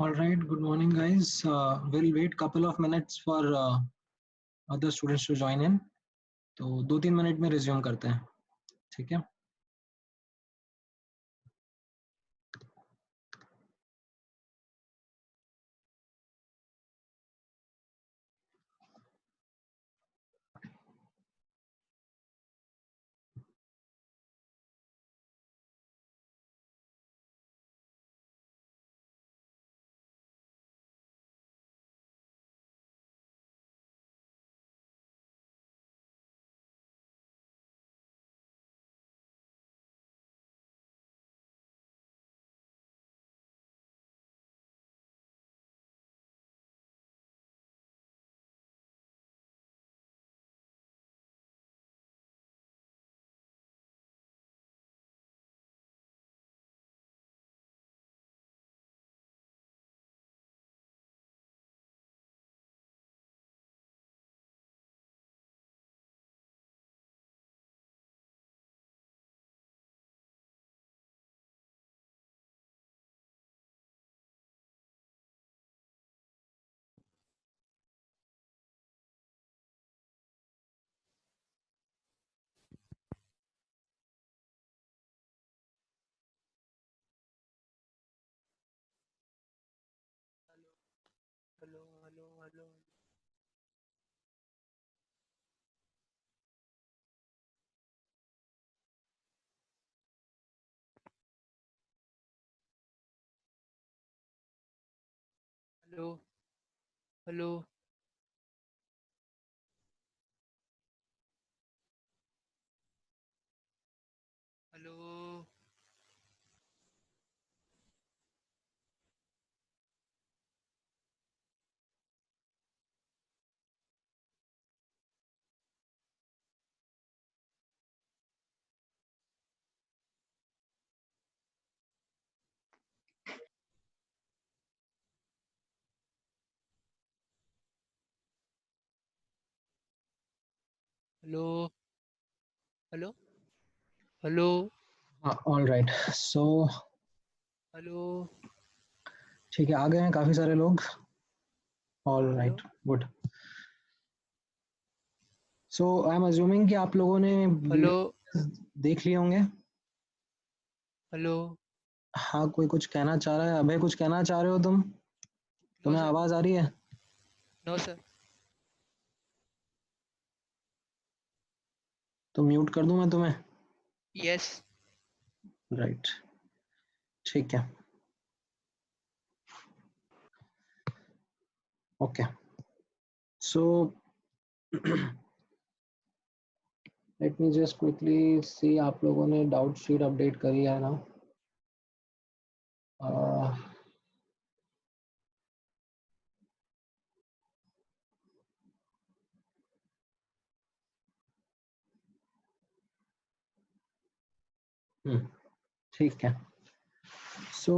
All right, good morning, guys. We'll wait couple of minutes for other students to join in. तो 2-3 minute में resume करते हैं, ठीक है? Hello hello hello hello hello hello hello hello hello all right, so hello ठीक है, आ गए हैं काफ़ी सारे लोग। All hello right, good. So I am assuming कि आप लोगों ने हेलो वीडियो देख लिए होंगे। हेलो हाँ, कोई कुछ कहना चाह रहा है? अभय, कुछ कहना चाह रहे हो तुम? नो तुम्हें सर आवाज़ आ रही है? नो सर तो म्यूट कर दूं मैं तुम्हें? यस राइट, ठीक है, okay. So let me just quickly see, आप लोगों ने डाउट शीट अपडेट करी है ना? uh, ठीक है। So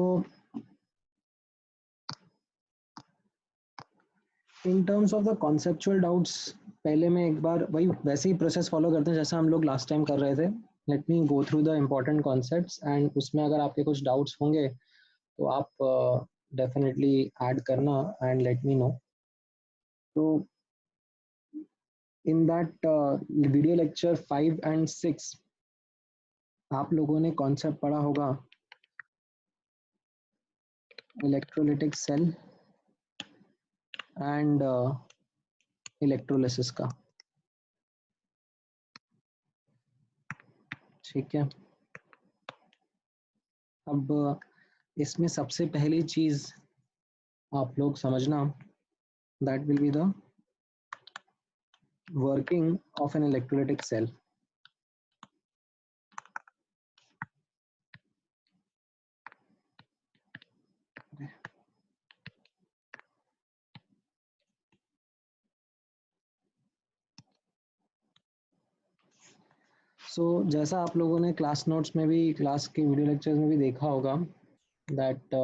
in terms of the conceptual doubts, पहले मैं एक बार वही वैसे ही प्रोसेस फॉलो करते हैं जैसा हम लोग लास्ट टाइम कर रहे थे। Let me go through the important concepts and उसमें अगर आपके कुछ डाउट्स होंगे तो आप डेफिनेटली ऐड करना एंड लेट मी नो। तो in that video lecture 5 and 6 आप लोगों ने कॉन्सेप्ट पढ़ा होगा इलेक्ट्रोलिटिक सेल एंड इलेक्ट्रोलिसिस का, ठीक है? अब इसमें सबसे पहली चीज आप लोग समझना, that will be the working of an electrolytic cell. So जैसा आप लोगों ने क्लास नोट्स में भी, क्लास के वीडियो लेक्चर्स में भी देखा होगा दैट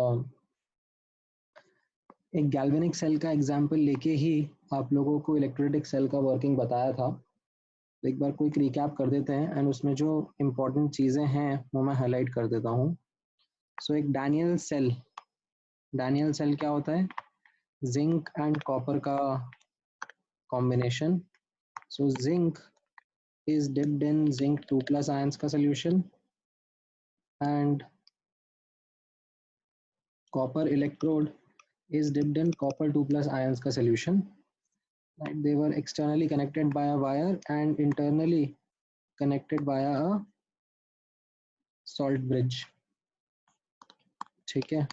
एक गैल्वेनिक सेल का एग्जांपल लेके ही आप लोगों को इलेक्ट्रोलिटिक सेल का वर्किंग बताया था। तो एक बार क्विक रिकैप कर देते हैं एंड उसमें जो इम्पोर्टेंट चीज़ें हैं वो मैं हाईलाइट कर देता हूँ। सो एक डैनियल सेल डैनियल सेल क्या होता है? जिंक एंड कॉपर का combination. So zinc is dipped in zinc 2 plus ions का solution and copper electrode is dipped in copper 2 plus ions का solution. Right? They were externally connected by a wire and internally connected via a salt bridge. ठीक है.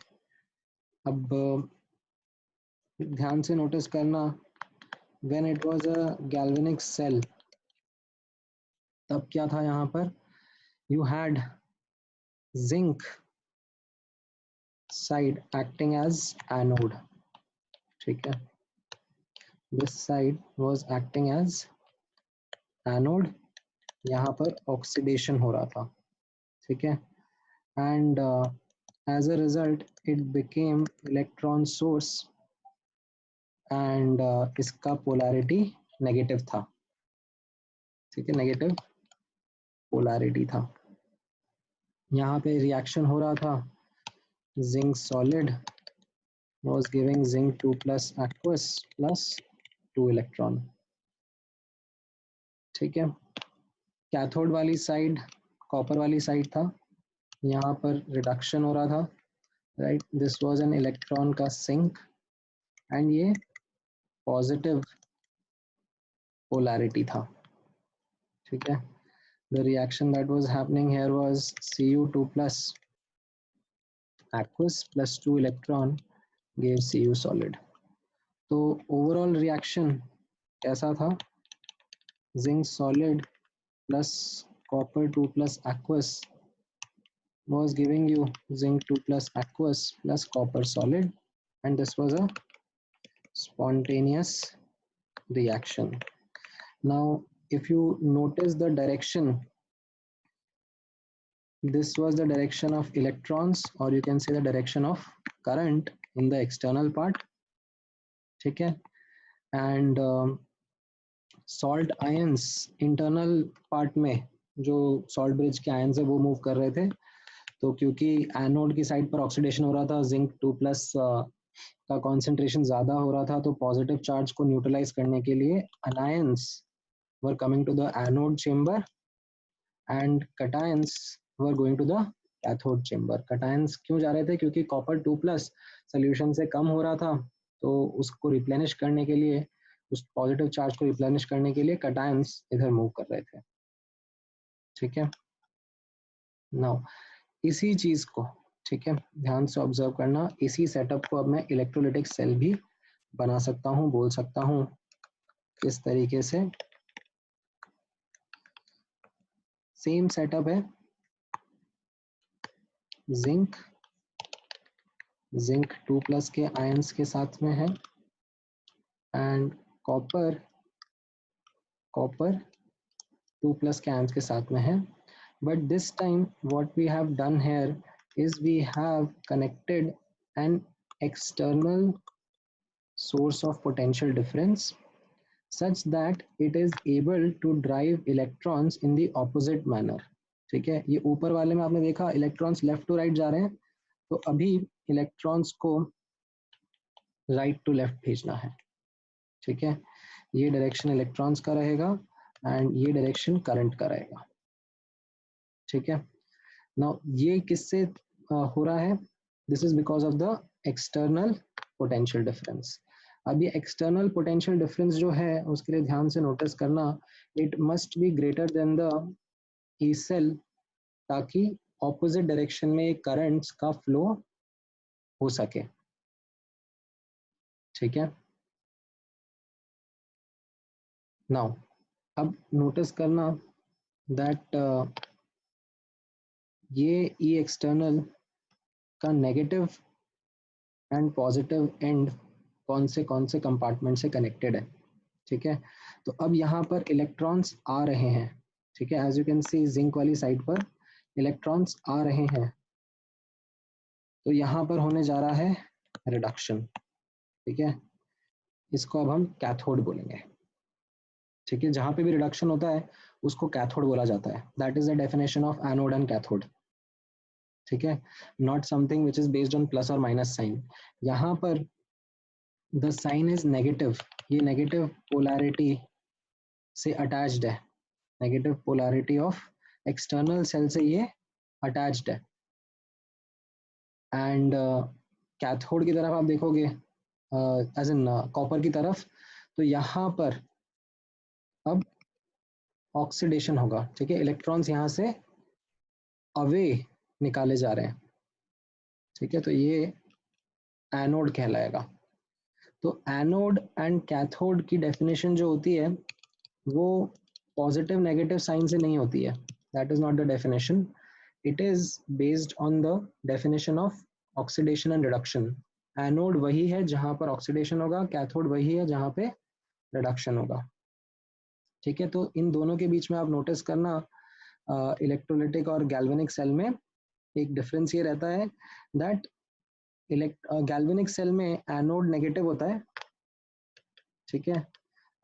अब ध्यान से notice करना, when it was a galvanic cell, तब क्या था यहाँ पर? You had zinc side acting as anode. ठीक है. This side was acting as anode. यहाँ पर ऑक्सीडेशन हो रहा था. ठीक है. And as a result it became electron source and इसका पोलैरिटी नेगेटिव था. ठीक है, नेगेटिव पोलैरिटी था. यहाँ पे रिएक्शन हो रहा था, zinc solid was giving zinc 2 plus aqueous plus 2 electron. ठीक है. कैथोड वाली साइड कॉपर वाली साइड था, यहाँ पर रिडक्शन हो रहा था. Right, this was an electron का सिंक एंड ये पॉजिटिव पोलैरिटी था. ठीक है. The reaction that was happening here was Cu2 plus aqueous plus 2 electron gave Cu solid. तो overall reaction कैसा था? Zinc solid plus copper 2 plus aqueous was giving you zinc 2 plus aqueous plus copper solid, and this was a spontaneous reaction. Now if you notice the direction, this was the direction of electrons, or you can say the direction of current in the external part. ठीक है. and salt ions internal part में जो salt bridge के ions है वो move कर रहे थे. तो क्योंकि एनोड की साइड पर ऑक्सीडेशन हो रहा था, जिंक 2 प्लस का कॉन्सेंट्रेशन ज़्यादा हो रहा था, तो पॉजिटिव चार्ज को न्यूट्रलाइज करने के लिए anions were coming to the anode chamber and cations were going to the cathode chamber. Cations क्यों जा रहे थे? क्योंकि कॉपर 2 प्लस सोल्यूशन से कम हो रहा था, तो उसको रिप्लेनिश करने के लिए, उस पॉजिटिव चार्ज को रिप्लेनिश करने के लिए कटायंस इधर मूव कर रहे थे. ठीक है. नाउ इसी चीज को, ठीक है, ध्यान से ऑब्जर्व करना, इसी सेटअप को अब मैं इलेक्ट्रोलिटिक सेल भी बना सकता हूँ, बोल सकता हूँ किस तरीके से. सेम सेटअप है, जिंक 2 प्लस के आयंस के साथ में है एंड कॉपर 2 प्लस के आयंस के साथ में है. But this time what we have done here is we have connected an external source of potential difference such that it is able to drive electrons in the opposite manner. ठीक है. ये ऊपर वाले में आपने देखा इलेक्ट्रॉन्स लेफ्ट टू राइट जा रहे हैं, तो अभी इलेक्ट्रॉन्स को राइट टू लेफ्ट भेजना है. ठीक है. ये डायरेक्शन इलेक्ट्रॉन्स का रहेगा एंड ये डायरेक्शन करंट का रहेगा. ठीक है. नाउ ये किससे हो रहा है? This is because of the external potential difference. अब ये एक्सटर्नल पोटेंशियल डिफरेंस जो है उसके लिए ध्यान से नोटिस करना, it must be greater than the E cell, ताकि ऑपोजिट डायरेक्शन में करंट्स का फ्लो हो सके. ठीक है. नाउ अब नोटिस करना दैट ये ई एक्सटर्नल का नेगेटिव एंड पॉजिटिव एंड कौन से कंपार्टमेंट से कनेक्टेड है. ठीक है. तो अब यहाँ पर इलेक्ट्रॉन्स आ रहे हैं. ठीक है. As you can see zinc वाली साइड पर इलेक्ट्रॉन्स आ रहे हैं, तो यहाँ पर होने जा रहा है रिडक्शन. ठीक है. इसको अब हम कैथोड बोलेंगे. ठीक है. जहाँ पे भी रिडक्शन होता है उसको कैथोड बोला जाता है. That is the definition of anode and cathode. ठीक है, not something which is based on plus और माइनस साइन। यहाँ पर द साइन इज नेगेटिव, ये नेगेटिव पोलैरिटी से अटैच्ड है, negative polarity of external cell से ये अटैच्ड है। एंड कैथोड की तरफ आप देखोगे एज इन कॉपर की तरफ, तो यहाँ पर अब ऑक्सीडेशन होगा, ठीक है, इलेक्ट्रॉन्स यहाँ से अवे निकाले जा रहे हैं, ठीक है, तो ये एनोड कहलाएगा। तो एनोड एंड कैथोड की डेफिनेशन जो होती है वो पॉजिटिव नेगेटिव साइन से नहीं होती है, that is not the definition, it is based on the definition of oxidation and reduction. Anode वही है जहां पर ऑक्सीडेशन होगा, कैथोड वही है जहां पे रिडक्शन होगा, ठीक है। तो इन दोनों के बीच में आप नोटिस करना इलेक्ट्रोलिटिक और गैल्वेनिक सेल में एक डिफरेंस ये रहता है दैट गैल्वेनिक सेल में एनोड नेगेटिव होता है, ठीक है,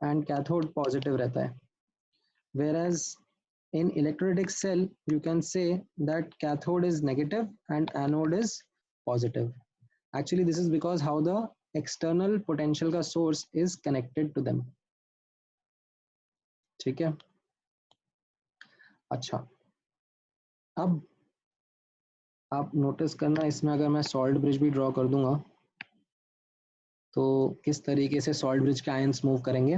एंड कैथोड पॉजिटिव रहता है, whereas in electrolytic cell you can say that cathode is negative and anode is positive. Actually this is because how the external potential का source is connected to them, ठीक है। अच्छा, अब आप notice करना इसमें अगर मैं सॉल्ट ब्रिज भी ड्रॉ कर दूंगा तो किस तरीके से सॉल्ट ब्रिज के आयंस मूव करेंगे।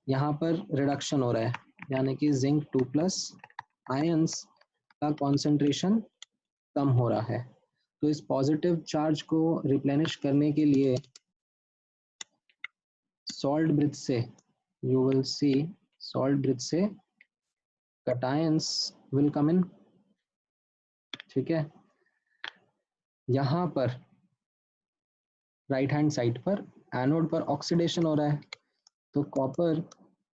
यहाँ पर रिडक्शन हो रहा है, यानी कि जिंक 2+ आयंस का कॉन्सेंट्रेशन कम हो रहा है, तो इस पॉजिटिव चार्ज को रिप्लेनिश करने के लिए सॉल्ट ब्रिज से you will see salt bridge से कटायंस विल कम इन, ठीक है। यहाँ पर राइट हैंड साइड पर एनोड पर ऑक्सीडेशन हो रहा है, तो copper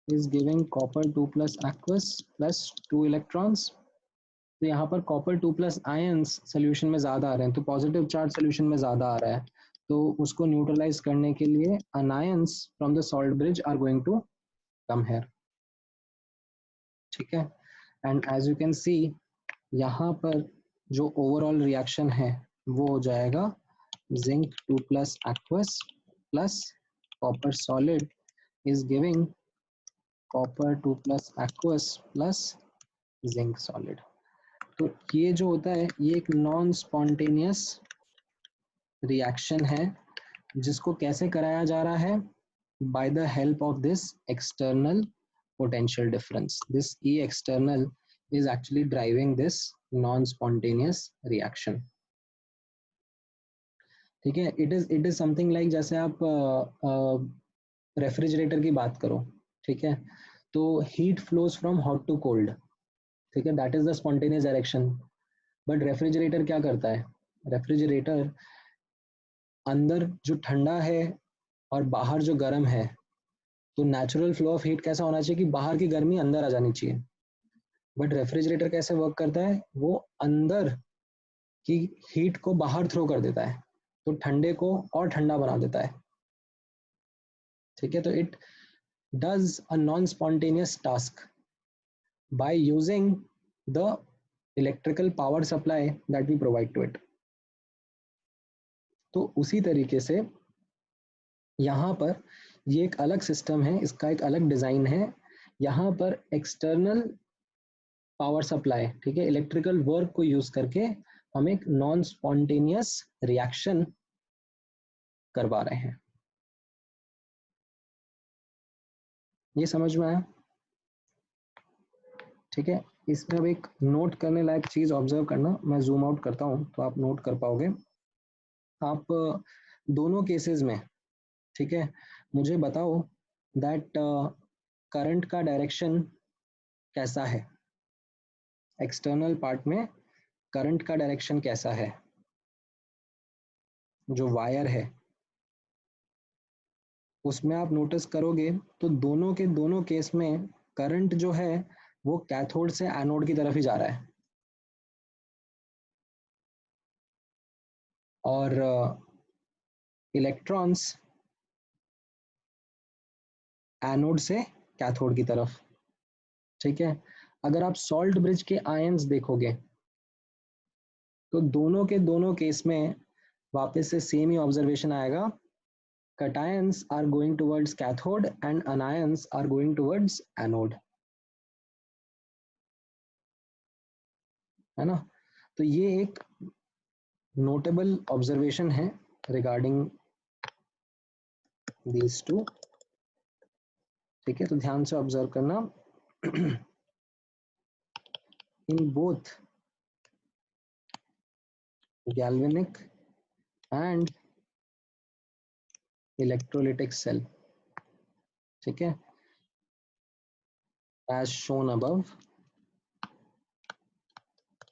is giving copper 2+ aqueous plus 2 electrons, तो यहाँ पर कॉपर 2+ आयंस सोल्यूशन में ज़्यादा आ रहे हैं, तो पॉजिटिव चार्ज सोल्यूशन में ज़्यादा आ रहा है, तो उसको न्यूट्रलाइज करने के लिए anions from the salt bridge are going to come here, ठीक है। And as you can see यहाँ पर जो ओवरऑल रिएक्शन है वो हो जाएगा zinc 2+ aqueous plus copper solid is giving copper 2+ aqueous plus zinc solid. तो ये जो होता है ये एक नॉन स्पॉन्टेनियस रिएक्शन है, जिसको कैसे कराया जा रहा है, by the help of this external potential difference. This E external is actually driving this non spontaneous reaction, ठीक है। इट इज समथिंग लाइक जैसे आप रेफ्रिजरेटर की बात करो, ठीक है, तो heat flows from hot to cold, ठीक है, that is the spontaneous direction. But refrigerator क्या करता है, रेफ्रिजरेटर अंदर जो ठंडा है और बाहर जो गर्म है, तो नेचुरल फ्लो ऑफ हीट कैसा होना चाहिए कि बाहर की गर्मी अंदर आ जानी चाहिए, बट रेफ्रिजरेटर कैसे वर्क करता है, वो अंदर की हीट को बाहर थ्रो कर देता है, तो ठंडे को और ठंडा बना देता है, ठीक है। तो it does a non spontaneous task by using the electrical power supply that we provide to it. तो उसी तरीके से यहाँ पर ये एक अलग सिस्टम है, इसका एक अलग डिजाइन है। यहाँ पर एक्सटर्नल पावर सप्लाई, ठीक है, इलेक्ट्रिकल वर्क को यूज करके हम एक नॉन स्पॉन्टेनियस रिएक्शन करवा रहे हैं। ये समझ में आया, ठीक है। इसमें अब एक नोट करने लायक चीज ऑब्जर्व करना, मैं जूम आउट करता हूं तो आप नोट कर पाओगे। आप दोनों केसेस में, ठीक है, मुझे बताओ दैट करंट का डायरेक्शन कैसा है, एक्सटर्नल पार्ट में करंट का डायरेक्शन कैसा है, जो वायर है उसमें आप नोटिस करोगे तो दोनों के दोनों केस में करंट जो है वो कैथोड से एनोड की तरफ ही जा रहा है, और इलेक्ट्रॉन्स एनोड से कैथोड की तरफ, ठीक है। अगर आप सॉल्ट ब्रिज के आयंस देखोगे तो दोनों केस में वापस से सेम ही ऑब्जर्वेशन आएगा, cations are going towards cathode and anions are going towards anode, है ना। तो ये एक नोटेबल ऑब्जर्वेशन है रिगार्डिंग दीज टू, ठीक है। तो ध्यान से ऑब्जर्व करना। In both galvanic and electrolytic cell, ठीक है, as shown above,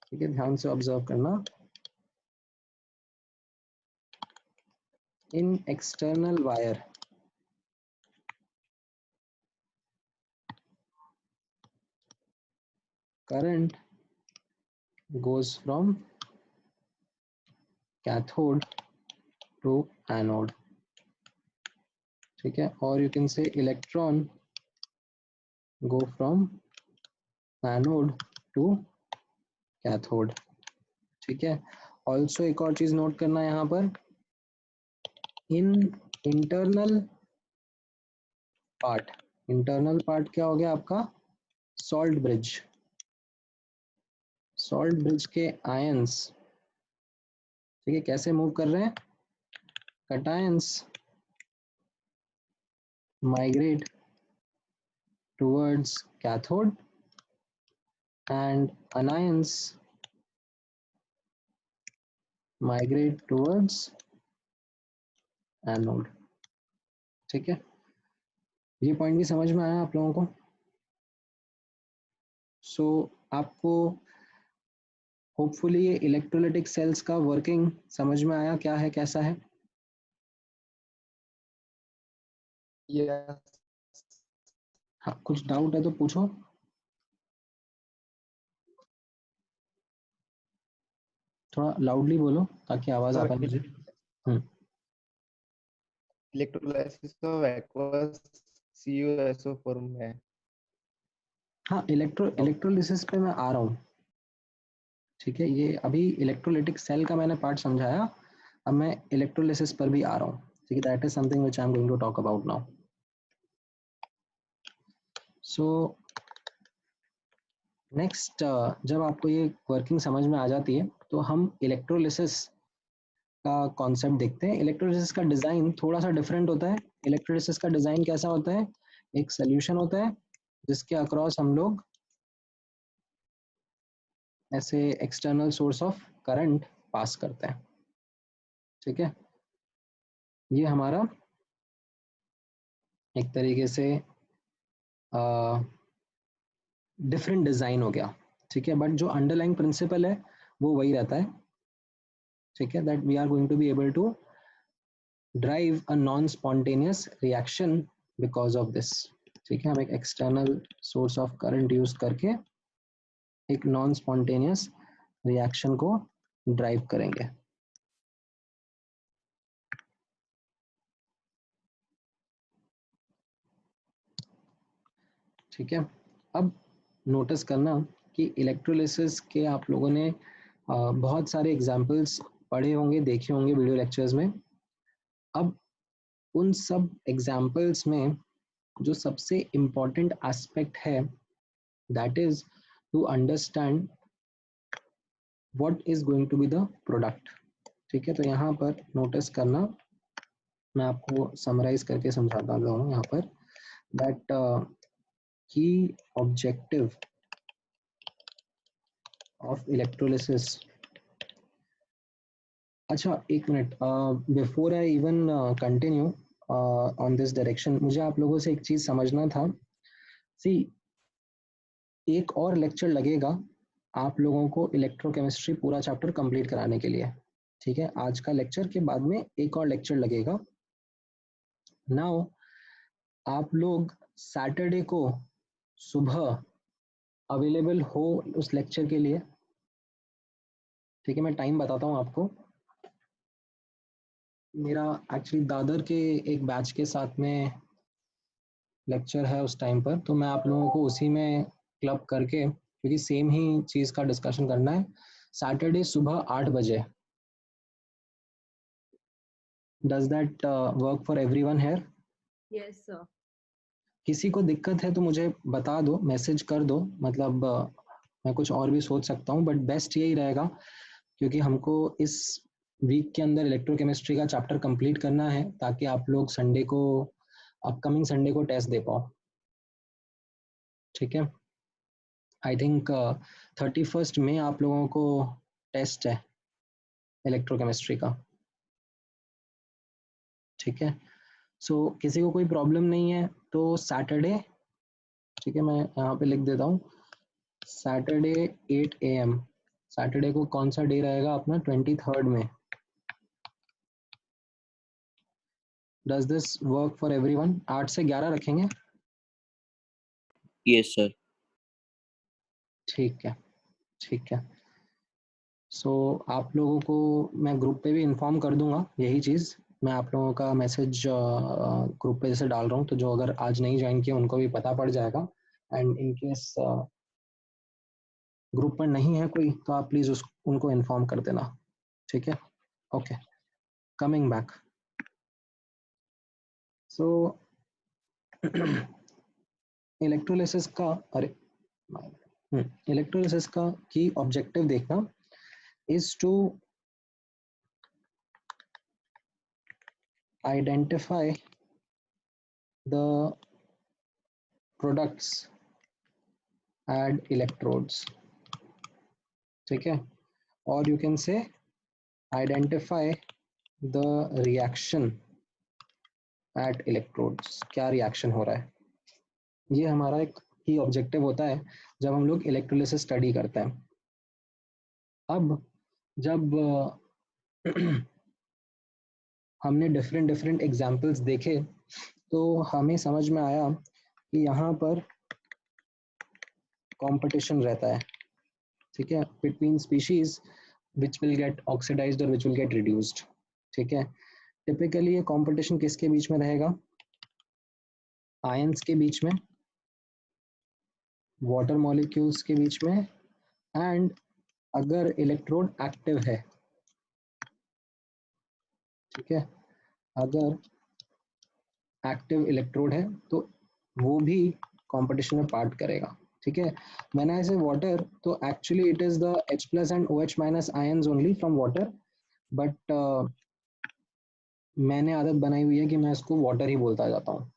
ठीक है, ध्यान से ऑब्जर्व करना। इन external wire current goes from cathode to anode, ठीक है, और you can say electron go from anode to cathode, ठीक है। ऑल्सो एक और चीज नोट करना है यहाँ पर, इन इंटरनल पार्ट क्या हो गया आपका, सॉल्ट ब्रिज के आयंस, ठीक है, कैसे मूव कर रहे हैं, cations migrate towards cathode and anions migrate towards anode, ठीक है। ये पॉइंट भी समझ में आया आप लोगों को। सो आपको होपफुली ये इलेक्ट्रोलाइटिक सेल्स का वर्किंग समझ में आया, क्या है कैसा है। Yes. हाँ, कुछ डाउट है तो पूछो। थोड़ा लाउडली बोलो ताकि आवाज आ So पाए मुझे। electrolysis of aqueous CuSO form है। हाँ, इलेक्ट्रोलिसिस पे मैं आ रहा हूँ, ठीक है। ये अभी इलेक्ट्रोलाइटिक सेल का मैंने पार्ट समझाया, अब मैं इलेक्ट्रोलिसिस पर भी आ रहा हूँ, ठीक है। That is something which I am going to talk about now. So next, जब आपको ये वर्किंग समझ में आ जाती है तो हम इलेक्ट्रोलिसिस का कॉन्सेप्ट देखते हैं। इलेक्ट्रोलिसिस का डिज़ाइन थोड़ा सा डिफरेंट होता है। इलेक्ट्रोलिसिस का डिज़ाइन कैसा होता है, एक सोल्यूशन होता है जिसके अक्रॉस हम लोग ऐसे external source of current pass करते हैं, ठीक है। ये हमारा एक तरीके से डिफरेंट डिज़ाइन हो गया, ठीक है, बट जो अंडरलाइंग प्रिंसिपल है वो वही रहता है, ठीक है। That we are going to be able to drive a non spontaneous reaction because of this, ठीक है। हम एक external source of current use करके एक नॉन स्पॉन्टेनियस रिएक्शन को ड्राइव करेंगे, ठीक है। अब नोटिस करना कि इलेक्ट्रोलिसिस के आप लोगों ने बहुत सारे एग्जाम्पल्स पढ़े होंगे, देखे होंगे वीडियो लेक्चर्स में। अब उन सब एग्जाम्पल्स में जो सबसे इम्पॉर्टेंट एस्पेक्ट है that is to understand what is going to be the product, ठीक है। तो यहाँ पर नोटिस करना, मैं आपको समराइज करके समझाता हूँ यहाँ पर, दैट की ऑब्जेक्टिव ऑफ इलेक्ट्रोलिसिस। अच्छा एक minute, before I even continue on this direction, मुझे आप लोगों से एक चीज समझना था। सी, एक और लेक्चर लगेगा आप लोगों को इलेक्ट्रोकेमिस्ट्री पूरा चैप्टर कंप्लीट कराने के लिए, ठीक है। आज का लेक्चर के बाद में एक और लेक्चर लगेगा। नाउ आप लोग सैटरडे को सुबह अवेलेबल हो उस लेक्चर के लिए, ठीक है। मैं टाइम बताता हूँ आपको। मेरा एक्चुअली दादर के एक बैच के साथ में लेक्चर है उस टाइम पर, तो मैं आप लोगों को उसी में क्लब करके, क्योंकि सेम ही चीज़ का डिस्कशन करना है, सैटरडे सुबह 8 बजे. Does that work for everyone here? Yes, sir. किसी को दिक्कत है तो मुझे बता दो, मैसेज कर दो, मतलब मैं कुछ और भी सोच सकता हूँ, बट बेस्ट यही रहेगा क्योंकि हमको इस वीक के अंदर इलेक्ट्रोकेमिस्ट्री का चैप्टर कंप्लीट करना है ताकि आप लोग संडे को, अपकमिंग संडे को टेस्ट दे पाओ. ठीक है. आई थिंक 31 में आप लोगों को टेस्ट है इलेक्ट्रोकेमिस्ट्री का. ठीक है. सो किसी को कोई प्रॉब्लम नहीं है तो सैटरडे, ठीक है, मैं यहाँ पे लिख देता हूँ सैटरडे 8 AM. सैटरडे को कौन सा डे रहेगा अपना? 23 में. Does this work for everyone? 8 से 11 रखेंगे. Yes, sir. ठीक है, ठीक है. सो आप लोगों को मैं ग्रुप पे भी इन्फॉर्म कर दूंगा यही चीज़. मैं आप लोगों का मैसेज ग्रुप पे जैसे डाल रहा हूँ तो जो अगर आज नहीं ज्वाइन किया उनको भी पता पड़ जाएगा. एंड इन केस ग्रुप पर नहीं है कोई तो आप प्लीज़ उनको इन्फॉर्म कर देना. ठीक है. Okay, coming back. So electrolysis का, अरे इलेक्ट्रोलिसिस का की ऑब्जेक्टिव देखना is to identify the products at electrodes. ठीक है. or you can say identify the reaction at electrodes. क्या रिएक्शन हो रहा है, ये हमारा एक की ऑब्जेक्टिव होता है जब हम लोग इलेक्ट्रोलिसिस स्टडी करते हैं. अब जब हमने डिफरेंट एग्जाम्पल्स देखे तो हमें समझ में आया कि यहाँ पर कंपटीशन रहता है. ठीक है. Between species which will get oxidised और विच विल गेट रिड्यूस्ड. ठीक है. टिपिकली ये कंपटीशन किसके बीच में रहेगा? आयंस के बीच में, वाटर मॉलिक्यूल्स के बीच में, एंड अगर इलेक्ट्रोड एक्टिव है, ठीक है, अगर एक्टिव इलेक्ट्रोड है तो वो भी कंपटीशन में पार्ट करेगा. ठीक है. मैंने ऐसे वाटर तो actually it is the H+ and OH- ions only from water, but मैंने आदत बनाई हुई है कि मैं इसको वाटर ही बोलता जाता हूँ.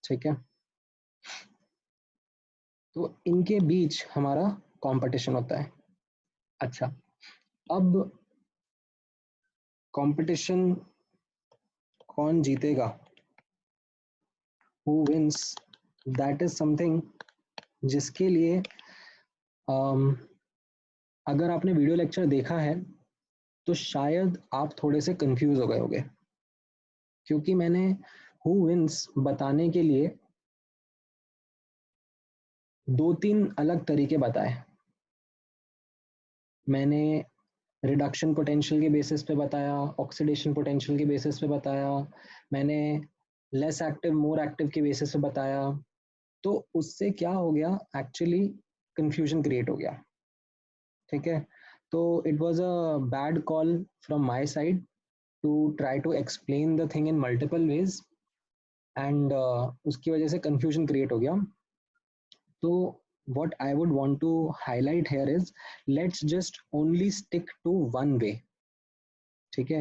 ठीक है. तो इनके बीच हमारा कंपटीशन होता है. अच्छा, अब कंपटीशन कौन जीतेगा, who wins, that is something जिसके लिए अगर आपने वीडियो लेक्चर देखा है तो शायद आप थोड़े से कंफ्यूज हो गए होंगे क्योंकि मैंने who wins बताने के लिए 2-3 अलग तरीके बताए. मैंने रिडक्शन पोटेंशियल के बेसिस पे बताया, ऑक्सीडेशन पोटेंशियल के बेसिस पे बताया, मैंने लेस एक्टिव मोर एक्टिव के बेसिस पे बताया. तो उससे क्या हो गया, एक्चुअली कंफ्यूजन क्रिएट हो गया. ठीक है. तो it was a bad call from my side to try to explain the thing in multiple ways and उसकी वजह से कंफ्यूजन क्रिएट हो गया. तो what I would want to highlight here is let's just only stick to one way. ठीक है.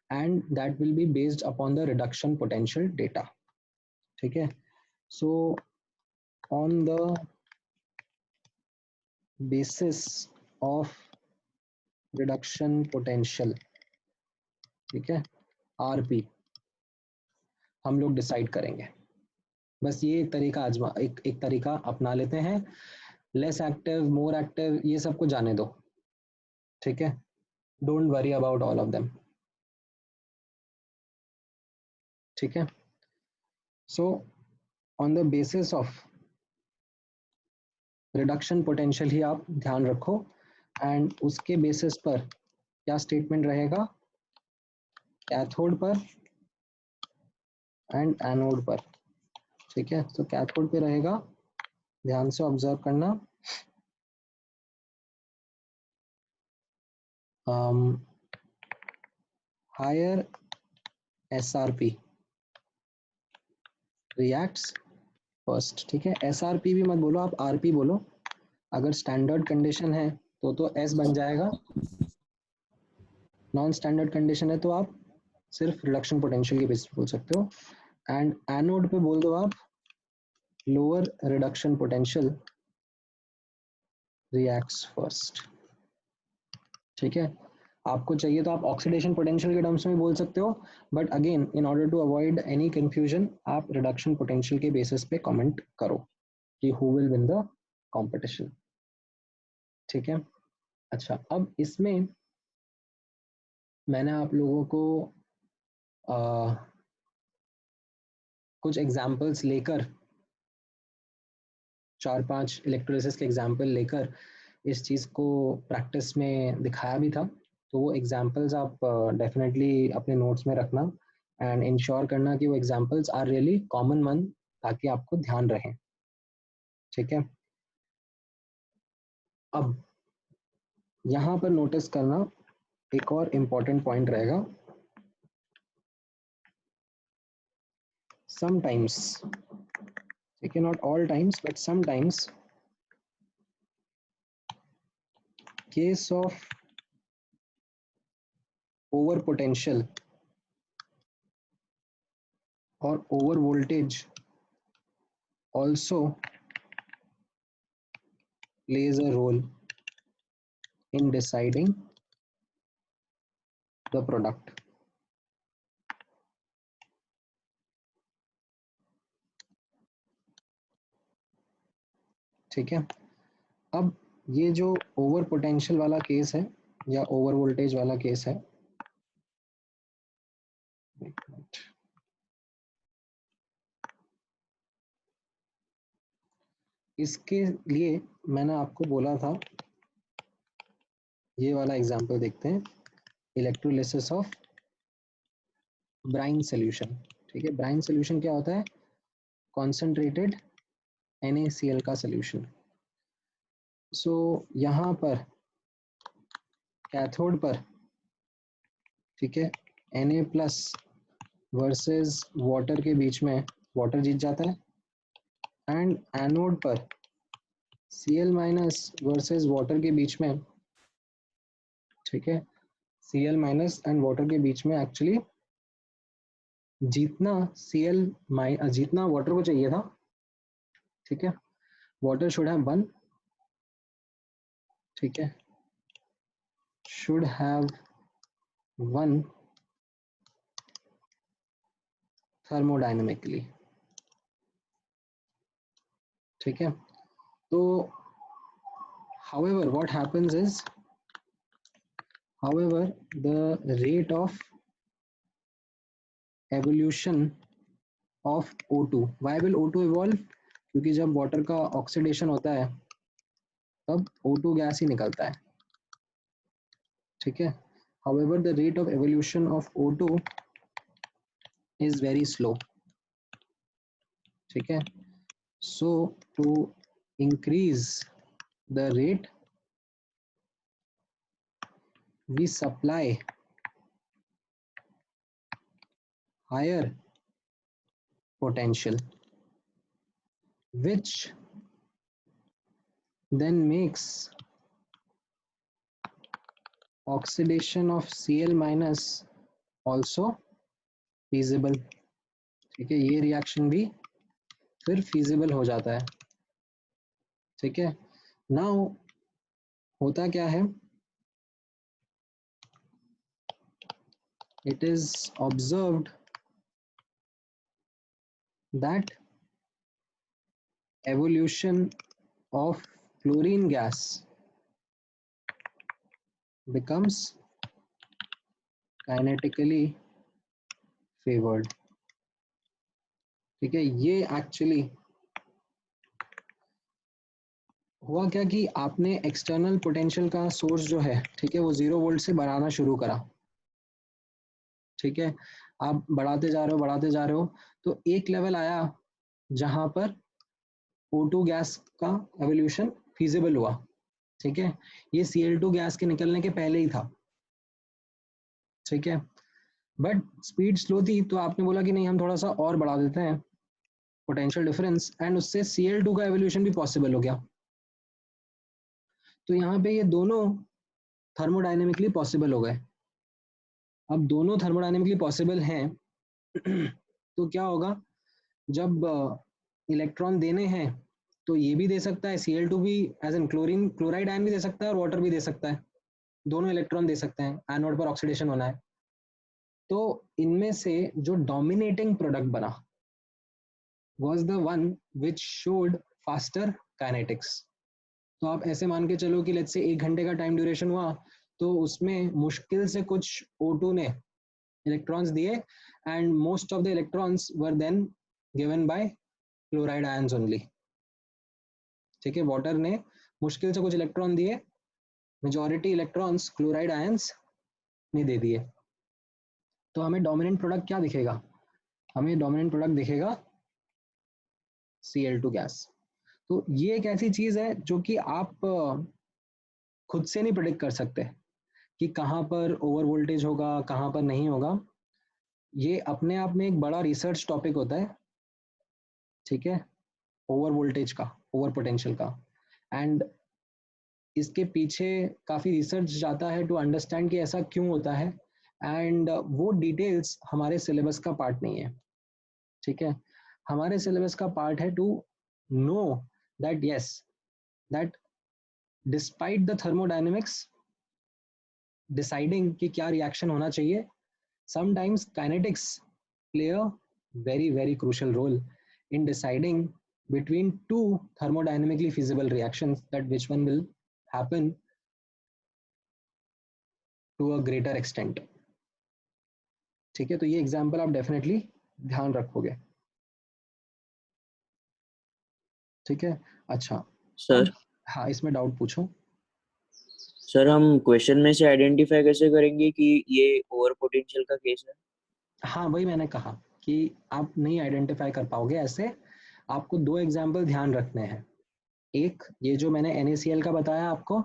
And that will be based upon the reduction potential data. ठीक है. So on the basis of reduction potential, ठीक है, RP हम लोग decide करेंगे. बस ये एक तरीका आजमा एक तरीका अपना लेते हैं. लेस एक्टिव मोर एक्टिव ये सबको जाने दो. ठीक है. Don't worry about all of them. ठीक है. So on the basis of reduction potential ही आप ध्यान रखो एंड उसके बेसिस पर क्या स्टेटमेंट रहेगा, कैथोड पर एंड एनोड पर. ठीक है. तो कैथोड पे रहेगा, ध्यान से ऑब्जर्व करना, higher SRP reacts first, ठीक है। SRP भी मत बोलो, आप RP बोलो। अगर स्टैंडर्ड कंडीशन है तो S बन जाएगा, नॉन स्टैंडर्ड कंडीशन है तो आप सिर्फ रिडक्शन पोटेंशियल के बेसिस पे बोल सकते हो। एंड एनोड पे बोल दो आप lower reduction potential reacts first, ठीक है। आपको चाहिए तो आप ऑक्सीडेशन पोटेंशियल के टर्म्स में भी बोल सकते हो, but again in order to avoid any confusion आप रिडक्शन पोटेंशियल के बेसिस पे कमेंट करो कि who will win the competition, ठीक है। अच्छा, अब इसमें मैंने आप लोगों को कुछ एग्जाम्पल्स लेकर, 4-5 इलेक्ट्रोलिसिस के एग्जाम्पल लेकर इस चीज़ को प्रैक्टिस में दिखाया भी था। तो वो एग्जाम्पल्स आप डेफिनेटली अपने नोट्स में रखना एंड इंश्योर करना कि वो examples are really common one, ताकि आपको ध्यान रहे, ठीक है। अब यहाँ पर नोटिस करना एक और इम्पॉर्टेंट पॉइंट रहेगा, समटाइम्स, ठीक है, not all times but sometimes case of over potential or over voltage also plays a role in deciding the product, ठीक है। अब ये जो ओवर पोटेंशियल वाला केस है या ओवर वोल्टेज वाला केस है, इसके लिए मैंने आपको बोला था, ये वाला एग्जांपल देखते हैं, इलेक्ट्रोलिसिस ऑफ ब्राइन सॉल्यूशन, ठीक है। ब्राइन सॉल्यूशन क्या होता है? कॉन्सेंट्रेटेड NaCl का सॉल्यूशन। सो यहाँ पर कैथोड पर, ठीक है, Na प्लस वर्सेस वाटर के बीच में वाटर जीत जाता है, एंड एनोड पर Cl माइनस वर्सेस वाटर के बीच में, ठीक है, Cl माइनस एंड वाटर के बीच में एक्चुअली जीतना जीतना वाटर को चाहिए था, ठीक है। वाटर शुड हैव वन, ठीक है, शुड हैव वन थर्मोडायनेमिकली, ठीक है। तो however what happens is, however the rate of evolution of O2, why will O2 evolve? क्योंकि जब वाटर का ऑक्सीडेशन होता है तब O2 गैस ही निकलता है, ठीक है। however the rate of evolution of O2 is very slow, ठीक है। so to increase the rate we supply higher potential, which then makes oxidation of Cl minus also feasible, ठीक है। ये रिएक्शन भी फिर feasible हो जाता है, ठीक है। नाउ होता क्या है, it is observed that evolution of fluorine gas becomes kinetically favored, ठीक है। ये एक्चुअली हुआ क्या कि आपने एक्सटर्नल पोटेंशियल का सोर्स जो है, ठीक है, वो 0 वोल्ट से बनाना शुरू करा, ठीक है। आप बढ़ाते जा रहे हो तो एक लेवल आया जहां पर O2 गैस का एवोल्यूशन फीजिबल हुआ, ठीक है। ये Cl2 गैस के निकलने के पहले ही था, ठीक है, बट स्पीड स्लो थी तो आपने बोला कि नहीं हम थोड़ा सा और बढ़ा देते हैं पोटेंशियल डिफरेंस, एंड उससे Cl2 का एवोल्यूशन भी पॉसिबल हो गया। तो यहाँ पे ये दोनों थर्मोडाइनेमिकली पॉसिबल हो गए। अब दोनों थर्मोडाइनेमिकली पॉसिबल हैं तो क्या होगा, जब इलेक्ट्रॉन देने हैं तो ये भी दे सकता है, Cl2 भी as an chlorine chloride ion भी दे सकता है और वाटर भी दे सकता है, दोनों इलेक्ट्रॉन दे सकते हैं, एनोड पर ऑक्सीडेशन होना है। तो इनमें से जो डोमिनेटिंग प्रोडक्ट बना was the one which showed faster kinetics। तो आप ऐसे मान के चलो कि लेट्स से 1 घंटे का टाइम ड्यूरेशन हुआ तो उसमें मुश्किल से कुछ O2 ने इलेक्ट्रॉन्स दिए, and most of the electrons were then given by chloride ions only. ठीक है, वाटर ने मुश्किल से कुछ इलेक्ट्रॉन दिए, मेजॉरिटी इलेक्ट्रॉन्स क्लोराइड आयंस ने दे दिए। तो हमें डोमिनेंट प्रोडक्ट क्या दिखेगा, हमें डोमिनेंट प्रोडक्ट दिखेगा Cl2 गैस। तो ये एक ऐसी चीज है जो कि आप खुद से नहीं प्रेडिक्ट कर सकते कि कहाँ पर ओवर वोल्टेज होगा कहाँ पर नहीं होगा। ये अपने आप में एक बड़ा रिसर्च टॉपिक होता है, ठीक है, ओवर वोल्टेज का, ओवर पोटेंशियल का, एंड इसके पीछे काफ़ी रिसर्च जाता है टू अंडरस्टैंड कि ऐसा क्यों होता है, एंड वो डिटेल्स हमारे सिलेबस का पार्ट नहीं है। ठीक है, हमारे सिलेबस का पार्ट है to know that yes, that despite the thermodynamics deciding कि क्या रिएक्शन होना चाहिए, sometimes kinetics play a very very crucial role in deciding between two thermodynamically feasible reactions that which one will happen to a greater extent। ठीक है, तो ये example आप definitely ध्यान रखोगे। ठीक है, अच्छा सर अब हाँ इसमें डाउट पूछो। सर हम क्वेश्चन में से आइडेंटिफाई कैसे करेंगे कि ये ओवर पोटेंशियल का केस है? हाँ वही मैंने कहा कि आप नहीं आइडेंटिफाई कर पाओगे ऐसे, आपको दो एग्जाम्पल ध्यान रखने हैं, एक ये जो मैंने NaCl का बताया आपको,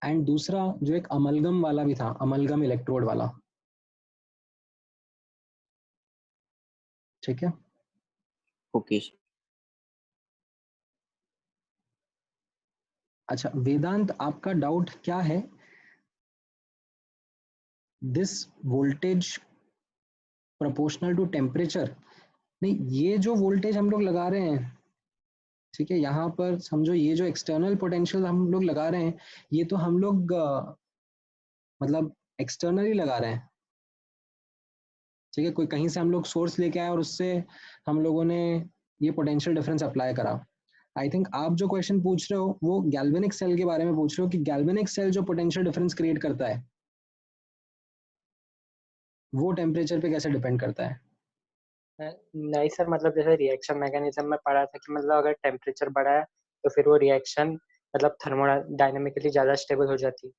एंड दूसरा जो एक अमलगम वाला भी था, अमलगम इलेक्ट्रोड वाला। ठीक है, ओके सर। अच्छा वेदांत आपका डाउट क्या है, this voltage proportional to temperature, नहीं ये जो वोल्टेज हम लोग लगा रहे हैं, ठीक है, यहाँ पर समझो ये जो एक्सटर्नल पोटेंशियल हम लोग लगा रहे हैं ये तो हम लोग मतलब एक्सटर्नली लगा रहे हैं। ठीक है, कोई कहीं से हम लोग सोर्स लेके आए और उससे हम लोगों ने ये पोटेंशियल डिफरेंस अप्लाई करा। आई थिंक आप जो क्वेश्चन पूछ रहे हो वो गैल्वेनिक सेल के बारे में पूछ रहे हो कि गैल्वेनिक सेल जो पोटेंशियल डिफरेंस क्रिएट करता है वो टेम्परेचर पे कैसे डिपेंड करता है। नहीं सर, मतलब जैसे रिएक्शन मैकेनिज्म में पढ़ा था कि मतलब अगर टेम्परेचर बढ़ा है तो फिर वो रिएक्शन मतलब थर्मोडायनेमिकली ज़्यादा स्टेबल हो जाती है।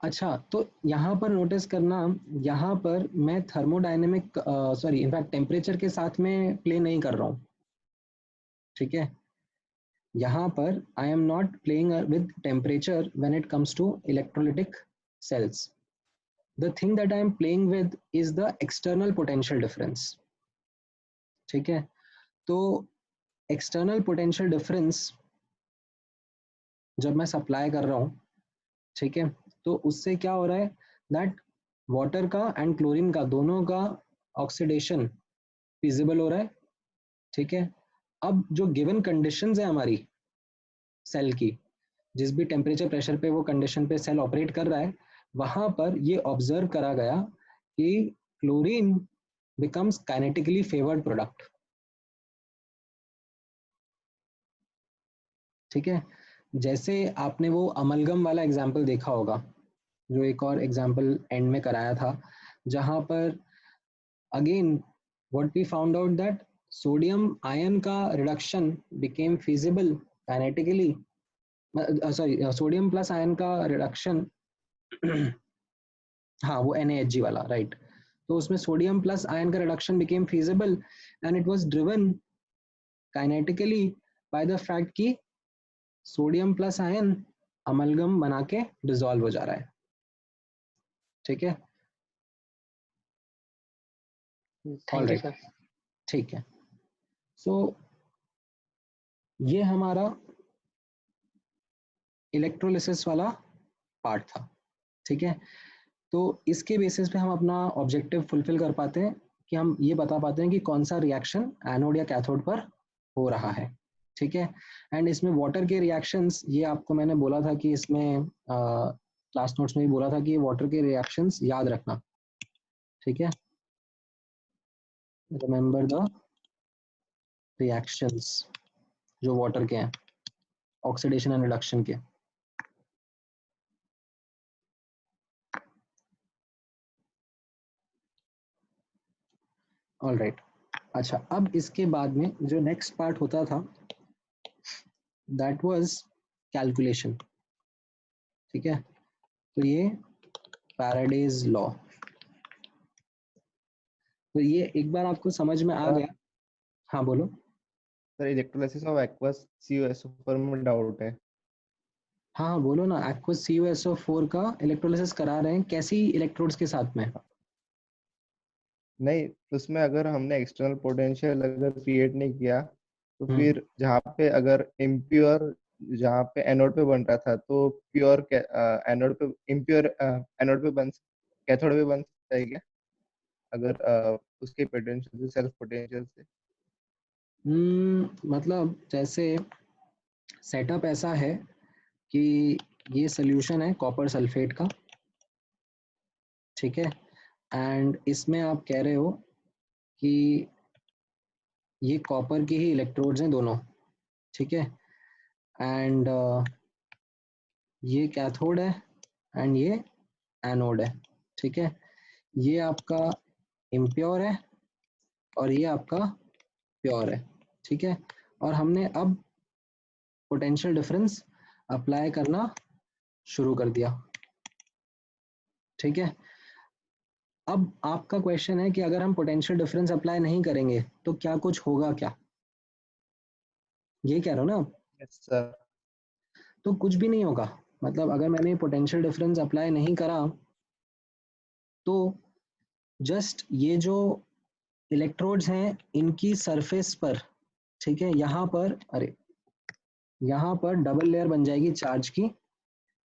अच्छा तो यहाँ पर नोटिस करना, यहाँ पर मैं थर्मोडायनेमिक सॉरी इनफैक्ट टेम्परेचर के साथ में प्ले नहीं कर रहा हूँ। ठीक है, यहाँ पर I am not playing with temperature when it comes to electrolytic cells. The thing that I am playing with is the external potential difference। ठीक है, तो external potential difference जब मैं सप्लाई कर रहा हूँ, ठीक है, तो उससे क्या हो रहा है दैट वाटर का एंड क्लोरीन का दोनों का ऑक्सीडेशन फिजिबल हो रहा है। ठीक है, अब जो गिवन कंडीशंस है हमारी सेल की, जिस भी टेम्परेचर प्रेशर पे वो कंडीशन पे सेल ऑपरेट कर रहा है, वहां पर ये ऑब्जर्व करा गया कि chlorine becomes kinetically favored product। ठीक है, जैसे आपने वो अमलगम वाला एग्जाम्पल देखा होगा जो एक और एग्जाम्पल एंड में कराया था, जहां पर again what we found out that sodium ion का reduction became feasible kinetically, sorry sodium plus ion का रिडक्शन हाँ वो NaHg वाला राइट, तो उसमें सोडियम प्लस आयन का reduction became feasible and it was driven kinetically by the fact कि sodium plus ion amalgam बना के डिसॉल्व हो जा रहा है। ठीक है, थैंक यू ऑलराइट, सर। ठीक है। सो ये हमारा इलेक्ट्रोलिसिस वाला पार्ट था, ठीक है। तो इसके बेसिस पे हम अपना ऑब्जेक्टिव फुलफिल कर पाते हैं कि हम ये बता पाते हैं कि कौन सा रिएक्शन एनोड या कैथोड पर हो रहा है, ठीक है। एंड इसमें वाटर के रिएक्शंस, ये आपको मैंने बोला था कि इसमें क्लास नोट्स में भी बोला था कि वाटर के रिएक्शंस याद रखना, ठीक है। रिमेंबर द रिएक्शंस जो वाटर के हैं, ऑक्सीडेशन एंड रिडक्शन के। ऑलराइट, अच्छा, अब इसके बाद में जो नेक्स्ट पार्ट होता था दैट वाज कैलकुलेशन, ठीक है। तो ये फैराडेज लॉ, तो ये एक बार आपको समझ में आ गया। हाँ बोलो। Sir electrolysis of aqueous CuSO4 में डाउट है। हाँ हाँ बोलो ना। एक्वस CuSO4 का इलेक्ट्रोलिसिस करा रहे हैं, कैसी इलेक्ट्रोड्स के साथ में? नहीं, उसमें अगर हमने एक्सटर्नल पोटेंशियल अगर क्रिएट नहीं किया तो हम्म फिर जहाँ पे अगर इम्प्योर, जहाँ पे एनोड पे बन रहा था तो प्योर एनोड पे, इम्प्योर एनोड पे बन, कैथोड पे बन सकता है क्या अगर उसके पोटेंशियल से, सेल्फ पोटेंशियल से? मतलब जैसे सेटअप ऐसा है कि ये सोल्यूशन है कॉपर सल्फेट का, ठीक है। एंड इसमें आप कह रहे हो कि ये कॉपर की ही इलेक्ट्रोड्स हैं दोनों, ठीक है। एंड ये कैथोड है एंड ये एनोड है, ठीक है। ये आपका इम्प्योर है और ये आपका प्योर है, ठीक है। और हमने अब पोटेंशियल डिफरेंस अप्लाई करना शुरू कर दिया, ठीक है। अब आपका क्वेश्चन है कि अगर हम पोटेंशियल डिफरेंस अप्लाई नहीं करेंगे तो क्या कुछ होगा क्या, ये कह रहे हो ना आप? Yes sir. तो कुछ भी नहीं होगा। मतलब अगर मैंने पोटेंशियल डिफरेंस अप्लाई नहीं करा तो जस्ट ये जो इलेक्ट्रोड्स हैं इनकी सरफेस पर, ठीक है, यहाँ पर, अरे यहाँ पर डबल लेयर बन जाएगी चार्ज की,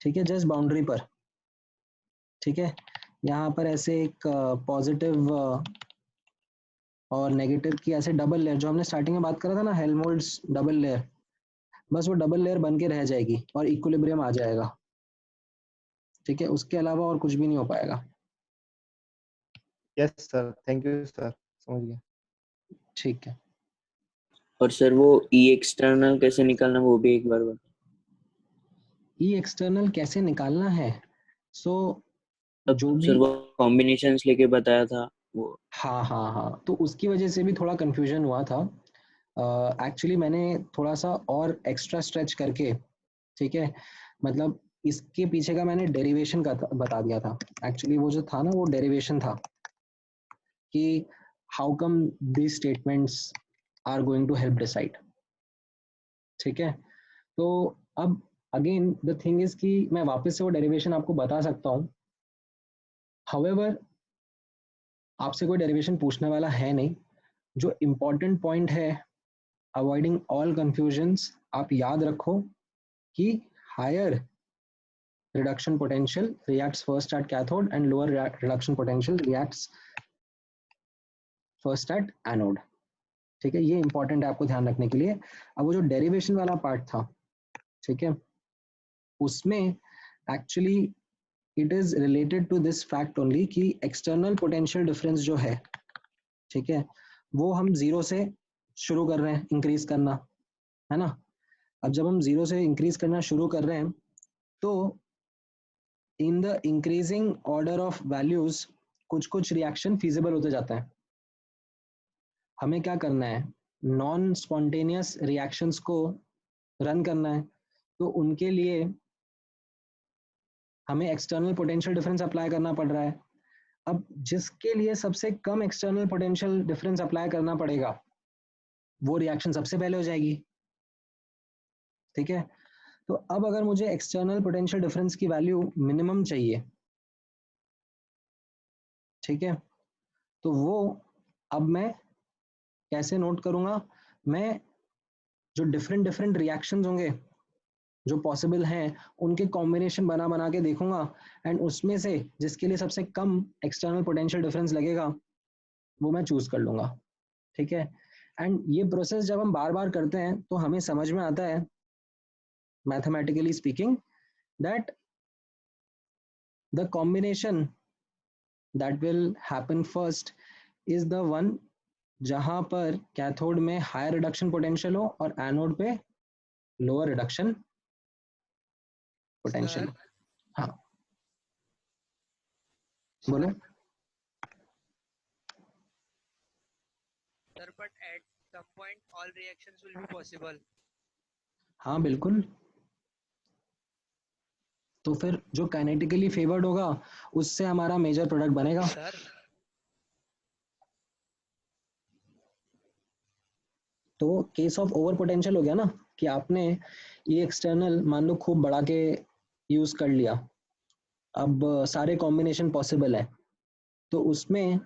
ठीक है, जस्ट बाउंड्री पर, ठीक है। यहाँ पर ऐसे एक पॉजिटिव और नेगेटिव की ऐसे डबल लेयर, जो हमने स्टार्टिंग में बात करा था ना, हेल्महोल्ट्ज डबल लेयर, बस वो डबल लेयर बन के रह जाएगी और इक्विलिब्रियम आ जाएगा, ठीक है। उसके अलावा और कुछ भी नहीं हो पाएगा, yes sir, thank you sir, समझ गया। ठीक है। और सर वो ई एक्सटर्नल कैसे निकालना, वो भी एक बार बता। ई एक्सटर्नल कैसे निकालना है? सो अब जो भी, सर वो कॉम्बिनेशंस लेके बताया था वो। हाँ हाँ हाँ, तो उसकी वजह से भी थोड़ा कंफ्यूजन हुआ था। एक्चुअली मैंने थोड़ा सा और एक्स्ट्रा स्ट्रेच करके, ठीक है, मतलब इसके पीछे का मैंने डेरिवेशन का बता दिया था। एक्चुअली वो जो था ना, वो डेरिवेशन था कि how come this statements are going to help decide, ठीक है। तो अब अगेन द थिंग इज कि मैं वापस से वो डेरिवेशन आपको बता सकता हूँ। हाउएवर आपसे कोई डेरिवेशन पूछने वाला है नहीं। जो इम्पोर्टेंट पॉइंट है, अवॉइडिंग ऑल कंफ्यूजन्स, आप याद रखो कि higher reduction potential reacts first at cathode and lower reduction potential reacts first at anode, ठीक है। ये इंपॉर्टेंट है आपको ध्यान रखने के लिए। अब वो जो डेरिवेशन वाला पार्ट था, ठीक है, उसमें actually it is related to this fact only कि एक्सटर्नल पोटेंशियल डिफरेंस जो है, ठीक है, वो हम जीरो से शुरू कर रहे हैं इंक्रीज करना, है ना। अब जब हम जीरो से इंक्रीज करना शुरू कर रहे हैं तो in the increasing order of values कुछ कुछ रिएक्शन फिजिबल होते जाता है। हमें क्या करना है, नॉन स्पॉन्टेनियस रिएक्शंस को रन करना है। तो उनके लिए हमें एक्सटर्नल पोटेंशियल डिफरेंस अप्लाई करना पड़ रहा है। अब जिसके लिए सबसे कम एक्सटर्नल पोटेंशियल डिफरेंस अप्लाई करना पड़ेगा वो रिएक्शन सबसे पहले हो जाएगी, ठीक है। तो अब अगर मुझे एक्सटर्नल पोटेंशियल डिफरेंस की वैल्यू मिनिमम चाहिए ठीक है, तो वो अब मैं कैसे नोट करूंगा, मैं जो डिफरेंट डिफरेंट रिएक्शंस होंगे जो पॉसिबल हैं उनके कॉम्बिनेशन बना बना के देखूंगा, एंड उसमें से जिसके लिए सबसे कम एक्सटर्नल पोटेंशियल डिफरेंस लगेगा वो मैं चूज कर लूंगा। ठीक है, एंड ये प्रोसेस जब हम बार बार करते हैं तो हमें समझ में आता है mathematically speaking that the combination that will happen first is the one जहां पर कैथोड में हायर रिडक्शन पोटेंशियल हो और एनोड पे लोअर रिडक्शन पोटेंशियल। सर हाँ बोलो। Sir but at some point all reactions will be possible. हाँ बिल्कुल, तो फिर जो काइनेटिकली फेवर्ड होगा उससे हमारा मेजर प्रोडक्ट बनेगा। सर तो केस ऑफ ओवर पोटेंशियल हो गया ना कि आपने ये एक्सटर्नल मान लो खूब बढ़ा के यूज कर लिया, अब सारे कॉम्बिनेशन पॉसिबल है, तो उसमें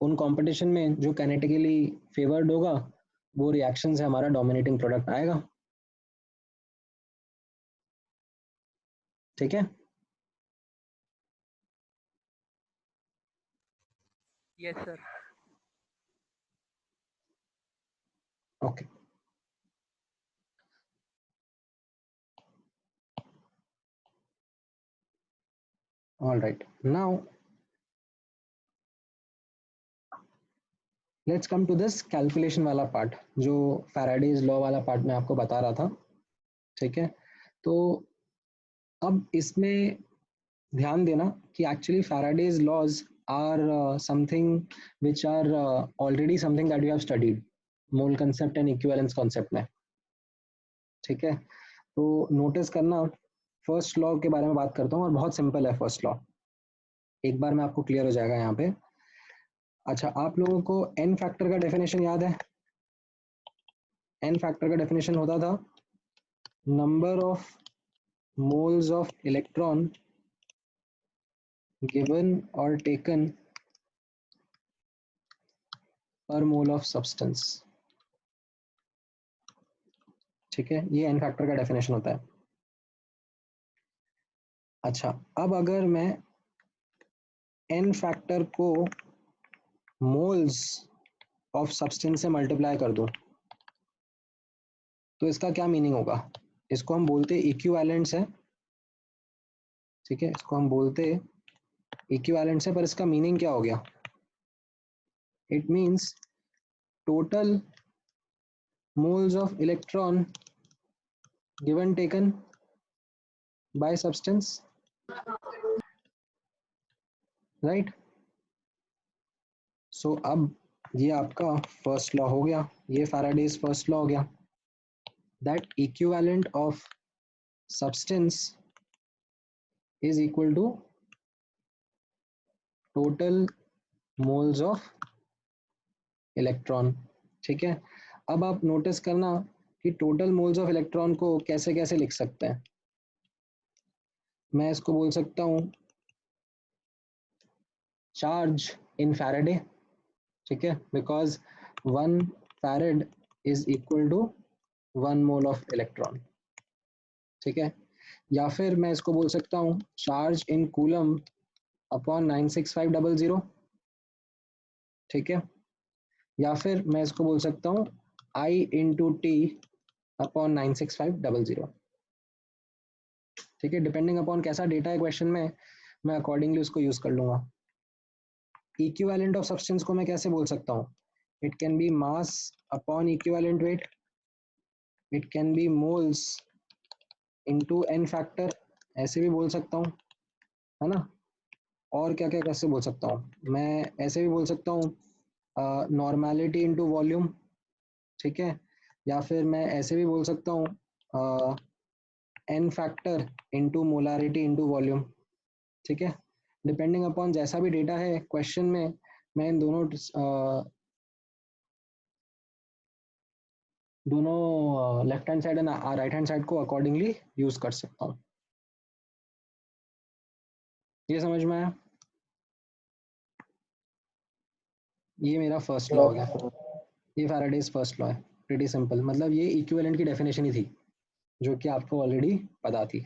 उन कंपटीशन में जो काइनेटिकली फेवर्ड होगा वो रिएक्शन से हमारा डोमिनेटिंग प्रोडक्ट आएगा। ठीक है, yes sir. Okay all right, now let's come to this calculation वाला पार्ट जो फैराडेज लॉ वाला पार्ट मैं आपको बता रहा था। ठीक है, तो अब इसमें ध्यान देना कि actually Faraday's laws are something which are already something that you have studied mole concept and equivalence concept में। ठीक है, तो नोटिस करना, फर्स्ट लॉ के बारे में बात करता हूँ और बहुत सिंपल है फर्स्ट लॉ, एक बार में आपको क्लियर हो जाएगा यहाँ पे। अच्छा, आप लोगों को एन फैक्टर का डेफिनेशन याद है? एन फैक्टर का डेफिनेशन होता था number of moles of electron given or taken per mole of substance। ठीक है, ये एन फैक्टर का डेफिनेशन होता है। अच्छा, अब अगर मैं एन फैक्टर को मोल्स ऑफ सब्सटेंस से मल्टीप्लाई कर दूं तो इसका क्या मीनिंग होगा? इसको हम बोलते इक्विवेलेंट्स है। ठीक है, इसको हम बोलते इक्विवेलेंट्स है, पर इसका मीनिंग क्या हो गया? It means total moles of electron given taken by substance, right? So अब ये आपका फर्स्ट लॉ हो गया, ये फैराडेज फर्स्ट लॉ हो गया, that equivalent of substance is equal to total moles of electron। ठीक है, अब आप नोटिस करना कि टोटल मोल्स ऑफ इलेक्ट्रॉन को कैसे कैसे लिख सकते हैं। मैं इसको बोल सकता हूँ चार्ज इन फैराडे। ठीक है, because 1 farad is equal to 1 mole of electron. ठीक है, या फिर मैं इसको बोल सकता हूँ चार्ज इन कूलम अपॉन 96500। ठीक है, या फिर मैं इसको बोल सकता हूँ I इंटू टी अपॉन 96500। ठीक है, डिपेंडिंग अपॉन कैसा डेटा है क्वेश्चन में मैं अकॉर्डिंगली उसको यूज कर लूंगा। इक्विवेलेंट ऑफ सब्सटेंस को मैं कैसे बोल सकता हूँ? It can be mass upon equivalent weight, it can be moles into n factor, ऐसे भी बोल सकता हूँ, है ना? और क्या क्या कैसे बोल सकता हूँ? मैं ऐसे भी बोल सकता हूँ नॉर्मेलिटी इनटू वॉल्यूम। ठीक है, या फिर मैं ऐसे भी बोल सकता हूँ n factor into molarity into volume. ठीक है, डिपेंडिंग अपॉन जैसा भी डेटा है क्वेश्चन में मैं इन दोनों left hand side and right hand side को अकॉर्डिंगली यूज कर सकता हूँ। ये समझ में आया? ये मेरा फर्स्ट लॉ हो गया, ये फैराडेज फर्स्ट लॉ है, प्रीटी सिंपल। मतलब ये इक्विवेलेंट की डेफिनेशन ही थी जो कि आपको ऑलरेडी पता थी।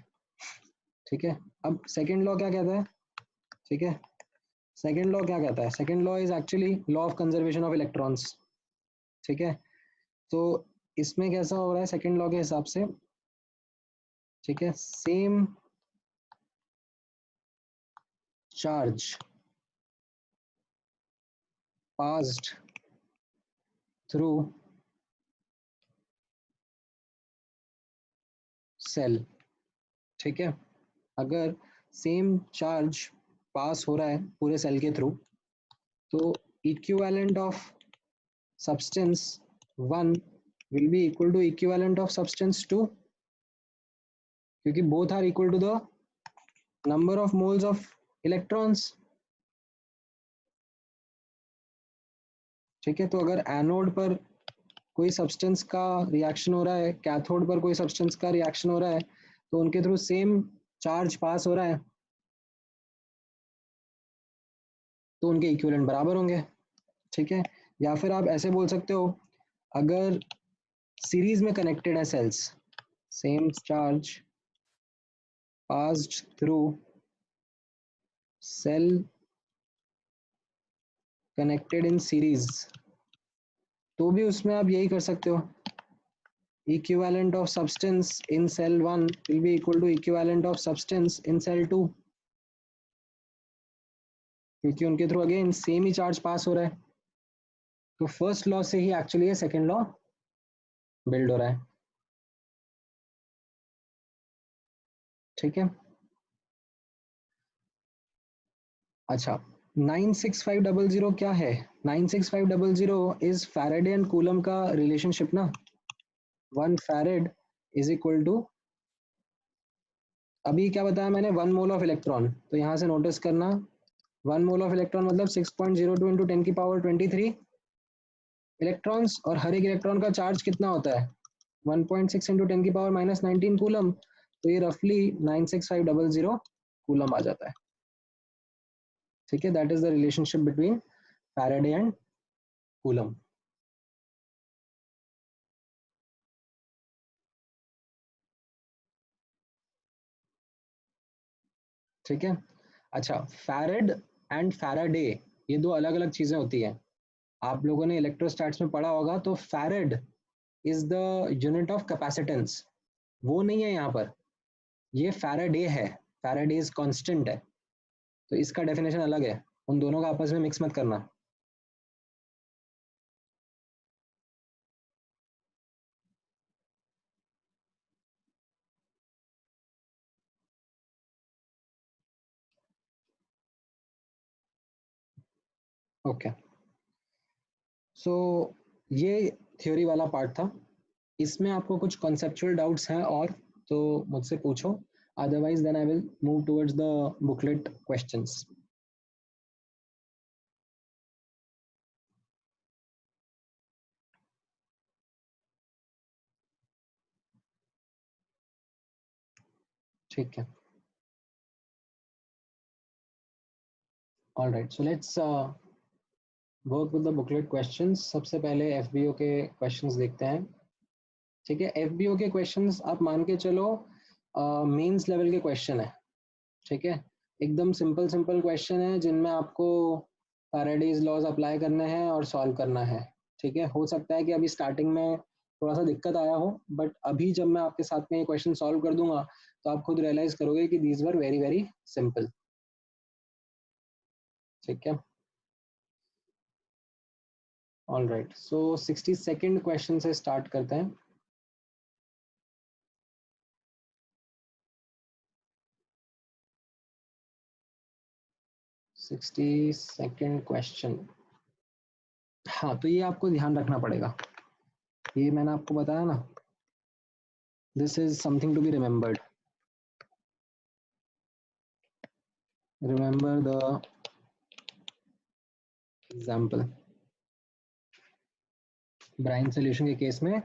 ठीक है, अब सेकेंड लॉ क्या कहता है? ठीक है, सेकेंड लॉ क्या कहता है? Second law is actually law of conservation of electrons. ठीक है, तो इसमें कैसा हो रहा है सेकेंड लॉ के हिसाब से? ठीक है, same charge passed through cell. ठीक है, अगर सेम चार्ज पास हो रहा है पूरे सेल के थ्रू, तो equivalent of substance 1 will be equal to equivalent of substance 2, क्योंकि both are equal to the number of moles of electrons। ठीक है, तो अगर एनोड पर कोई सब्सटेंस का रिएक्शन हो रहा है, कैथोड पर कोई सब्सटेंस का रिएक्शन हो रहा है, तो उनके थ्रू सेम चार्ज पास हो रहा है, तो उनके इक्विवेलेंट बराबर होंगे। ठीक है, या फिर आप ऐसे बोल सकते हो, अगर सीरीज में कनेक्टेड है cells, same charge passed through cell connected in series, तो भी उसमें आप यही कर सकते हो, equivalent of substance in cell 1 will be equal to equivalent of substance in cell 2, क्योंकि उनके थ्रू अगेन सेम ही चार्ज पास हो रहा है। तो फर्स्ट लॉ से ही एक्चुअली ये सेकेंड लॉ बिल्ड हो रहा है। ठीक है, अच्छा 96500 क्या है? 96500 इज फैराडे एंड कूलम का रिलेशनशिप ना। 1 फैराड इज इक्वल टू, अभी क्या बताया मैंने, 1 मोल ऑफ इलेक्ट्रॉन। तो यहाँ से नोटिस करना, 1 मोल ऑफ इलेक्ट्रॉन मतलब 6.02 इंटू 10 की पावर 23 इलेक्ट्रॉन्स, और हर एक इलेक्ट्रॉन का चार्ज कितना होता है? 1.6 इंटू 10 की पावर -19 कूलम। तो ये रफली 96500 कूलम आ जाता है। ठीक है, that is the relationship between Faraday and coulomb. ठीक है, अच्छा फैराड एंड फैराडे ये दो अलग अलग चीजें होती हैं। आप लोगों ने इलेक्ट्रोस्टैट्स में पढ़ा होगा, तो farad is the unit of capacitance, वो नहीं है यहाँ पर, ये फैराडे है, फैराडे इज कांस्टेंट है, तो इसका डेफिनेशन अलग है, उन दोनों का आपस में मिक्स मत करना। ओके, सो ये थ्योरी वाला पार्ट था। इसमें आपको कुछ कॉन्सेप्चुअल डाउट्स हैं और तो मुझसे पूछो, otherwise then I will move towards the booklet questions. ठीक है, all right, so let's work with the booklet questions. सबसे पहले एफबीओ के क्वेश्चंस देखते हैं। ठीक है, एफबीओ के क्वेश्चंस आप मान के चलो मेंस लेवल के क्वेश्चन है। ठीक है, एकदम सिंपल सिंपल क्वेश्चन है जिनमें आपको फैराडेज लॉज अप्लाई करने हैं और सॉल्व करना है। ठीक है, हो सकता है कि अभी स्टार्टिंग में थोड़ा सा दिक्कत आया हो, बट अभी जब मैं आपके साथ में ये क्वेश्चन सॉल्व कर दूंगा तो आप खुद रियलाइज करोगे कि these were very very simple. ठीक है, ऑल राइट, सो 62nd क्वेश्चन से स्टार्ट करते हैं। सिक्सटी सेकेंड क्वेश्चन, हाँ तो ये आपको ध्यान रखना पड़ेगा, ये मैंने आपको बताया ना, this is something to be remembered. Remember the example. Brine solution के केस में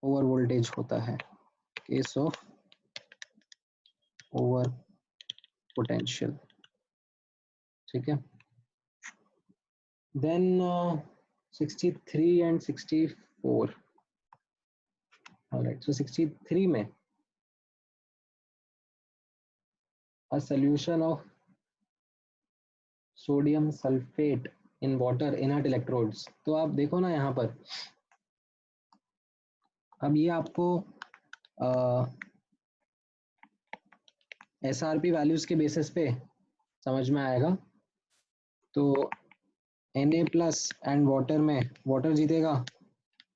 ओवर वोल्टेज होता है, केस ऑफ ओवर पोटेंशियल। ठीक है, then 63 and 64. All right, so 63 में a solution of sodium sulfate in water inert electrodes. तो आप देखो ना यहाँ पर, अब ये आपको SRP वैल्यूज के बेसिस पे समझ में आएगा। तो Na प्लस एंड वाटर में वाटर जीतेगा,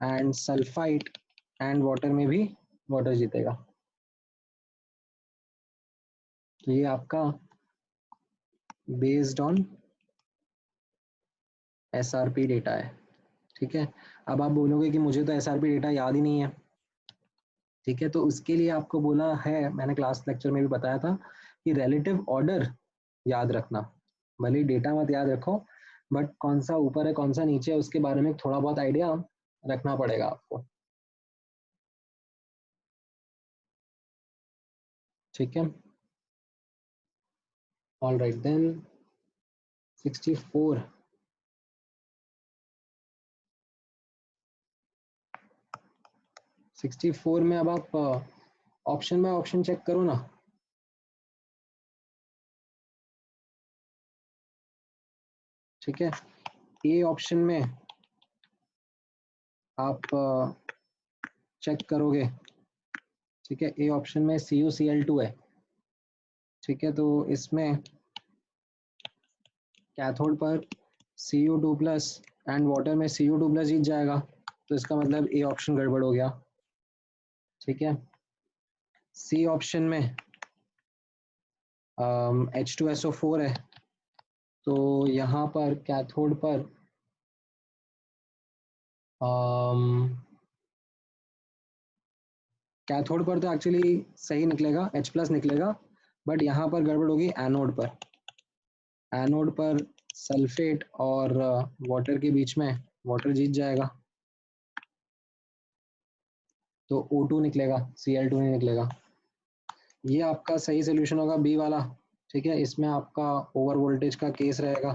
एंड सल्फाइट एंड वाटर में भी वाटर जीतेगा। तो ये आपका बेस्ड ऑन SRP डेटा है, ठीक है। अब आप बोलोगे कि मुझे तो SRP डेटा याद ही नहीं है, ठीक है, तो उसके लिए आपको बोला है, मैंने क्लास लेक्चर में भी बताया था कि रिलेटिव ऑर्डर याद रखना, भले डेटा मत याद रखो, बट कौन सा ऊपर है कौन सा नीचे है उसके बारे में थोड़ा बहुत आइडिया रखना पड़ेगा आपको, ठीक है। ऑल राइट, देन 64 64 में अब आप ऑप्शन बाय ऑप्शन चेक करो ना। ठीक है, ए ऑप्शन में आप चेक करोगे, ठीक है, ए ऑप्शन में CuCl2 है, ठीक है, तो इसमें कैथोड पर Cu2 प्लस एंड वाटर में Cu2 प्लस जीत जाएगा, तो इसका मतलब ए ऑप्शन गड़बड़ हो गया, ठीक है। सी ऑप्शन में H2SO4 है, तो यहाँ पर कैथोड पर कैथोड पर तो एक्चुअली सही निकलेगा, H प्लस निकलेगा, बट यहाँ पर गड़बड़ होगी एनोड पर। एनोड पर सल्फेट और वाटर के बीच में वाटर जीत जाएगा, तो O2 निकलेगा, Cl2 नहीं निकलेगा। ये आपका सही सोल्यूशन होगा बी वाला, ठीक है। इसमें आपका ओवर वोल्टेज का केस रहेगा,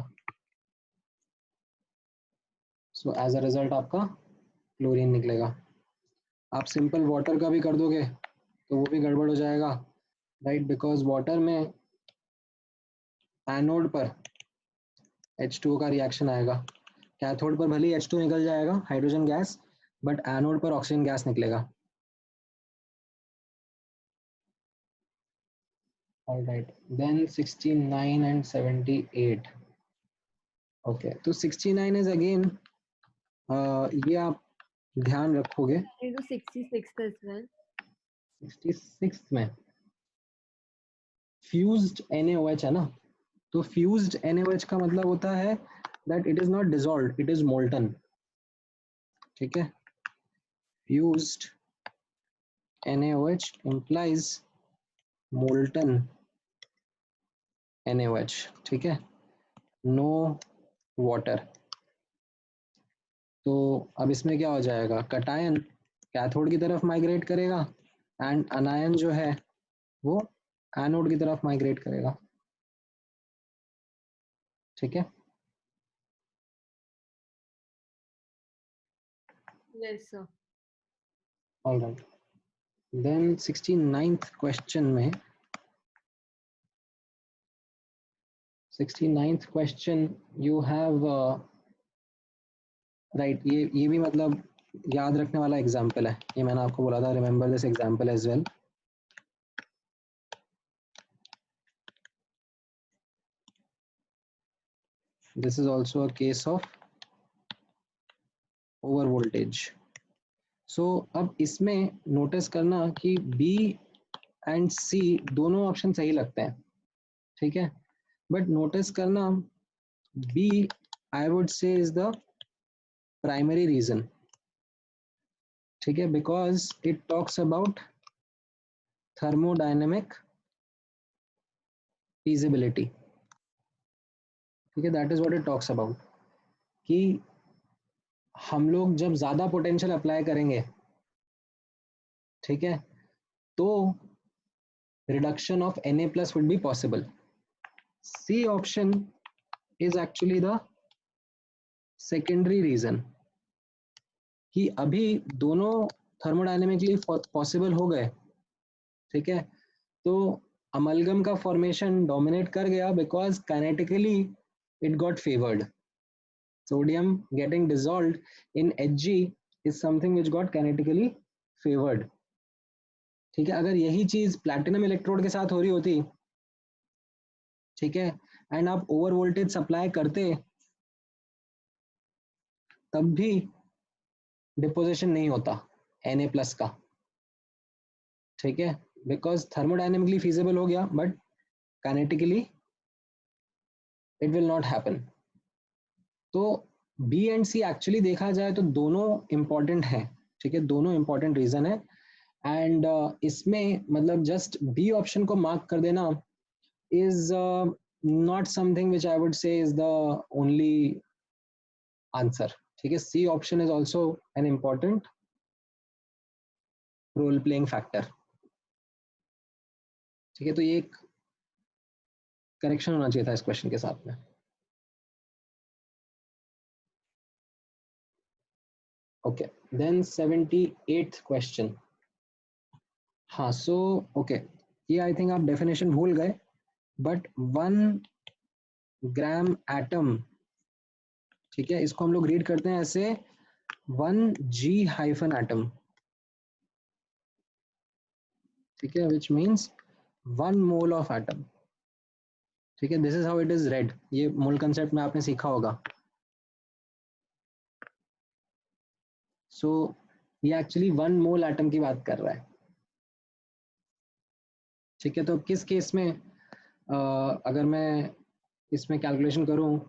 सो एज अ रिजल्ट आपका क्लोरीन निकलेगा। आप सिंपल वाटर का भी कर दोगे तो वो भी गड़बड़ हो जाएगा, राइट, बिकॉज वाटर में एनोड पर H2O का रिएक्शन आएगा, कैथोड पर भले ही H2 निकल जाएगा हाइड्रोजन गैस, बट एनोड पर ऑक्सीजन गैस निकलेगा। All right, then 69 and 78. Okay, तो 69 is again ये आप ध्यान रखोगे, 66 as well. 66 में फ्यूज्ड NaOH है ना, तो फ्यूज्ड NaOH का मतलब होता है that it is not dissolved, it is molten, ठीक है। Fused NaOH implies molten NaOH, ठीक है, नो वाटर। तो अब इसमें क्या हो जाएगा, कटायन कैथोड की तरफ माइग्रेट करेगा एंड अनायन जो है वो एनोड की तरफ माइग्रेट करेगा, ठीक है। Yes, sir. All right, then 69th question में 69th question you have right, ये भी मतलब याद रखने वाला एग्जाम्पल है, ये मैंने आपको बोला था, remember this example as well. This is also a case of overvoltage. So अब इसमें नोटिस करना कि बी एंड सी दोनों ऑप्शन सही लगते हैं, ठीक है, बट नोटिस करना B I would say is the primary reason, ठीक है, because it talks about thermodynamic feasibility, ठीक है, that is what it talks about, कि हम लोग जब ज्यादा पोटेंशियल अप्लाई करेंगे, ठीक है, तो reduction of Na plus would be possible. C option is actually the secondary reason कि अभी दोनों थर्मोडायनेमिकली पॉसिबल हो गए, ठीक है, तो अमलगम का फॉर्मेशन डोमिनेट कर गया because kinetically it got favoured. Sodium getting dissolved in Hg is something which got kinetically favored. ठीक है, अगर यही चीज प्लैटिनम इलेक्ट्रोड के साथ हो रही होती, ठीक है, एंड आप ओवर वोल्टेज सप्लाई करते, तब भी डिपोजिशन नहीं होता Na+ का, ठीक है, बिकॉज थर्मोडायनेमिकली फीजिबल हो गया but kinetically it will not happen. तो बी एंड सी एक्चुअली देखा जाए तो दोनों इंपॉर्टेंट हैं, ठीक है, दोनों इंपॉर्टेंट रीजन है. एंड इसमें मतलब जस्ट बी ऑप्शन को मार्क कर देना is not something which I would say is the only answer. ठीक है, C option is also an important role playing factor. ठीक है, तो ये एक करेक्शन होना चाहिए था इस क्वेश्चन के साथ में. Okay, then 78th question. हाँ, सो ओके, ये आई थिंक आप डेफिनेशन भूल गए, बट 1 ग्राम एटम, ठीक है, इसको हम लोग रीड करते हैं ऐसे 1G हाइफन एटम, ठीक है, which means 1 mole of atom. ठीक है, this is how it is red. ये मोल कंसेप्ट में आपने सीखा होगा. सो ये एक्चुअली 1 मोल एटम की बात कर रहा है. ठीक है, तो किस केस में अगर मैं इसमें कैलकुलेशन करूं,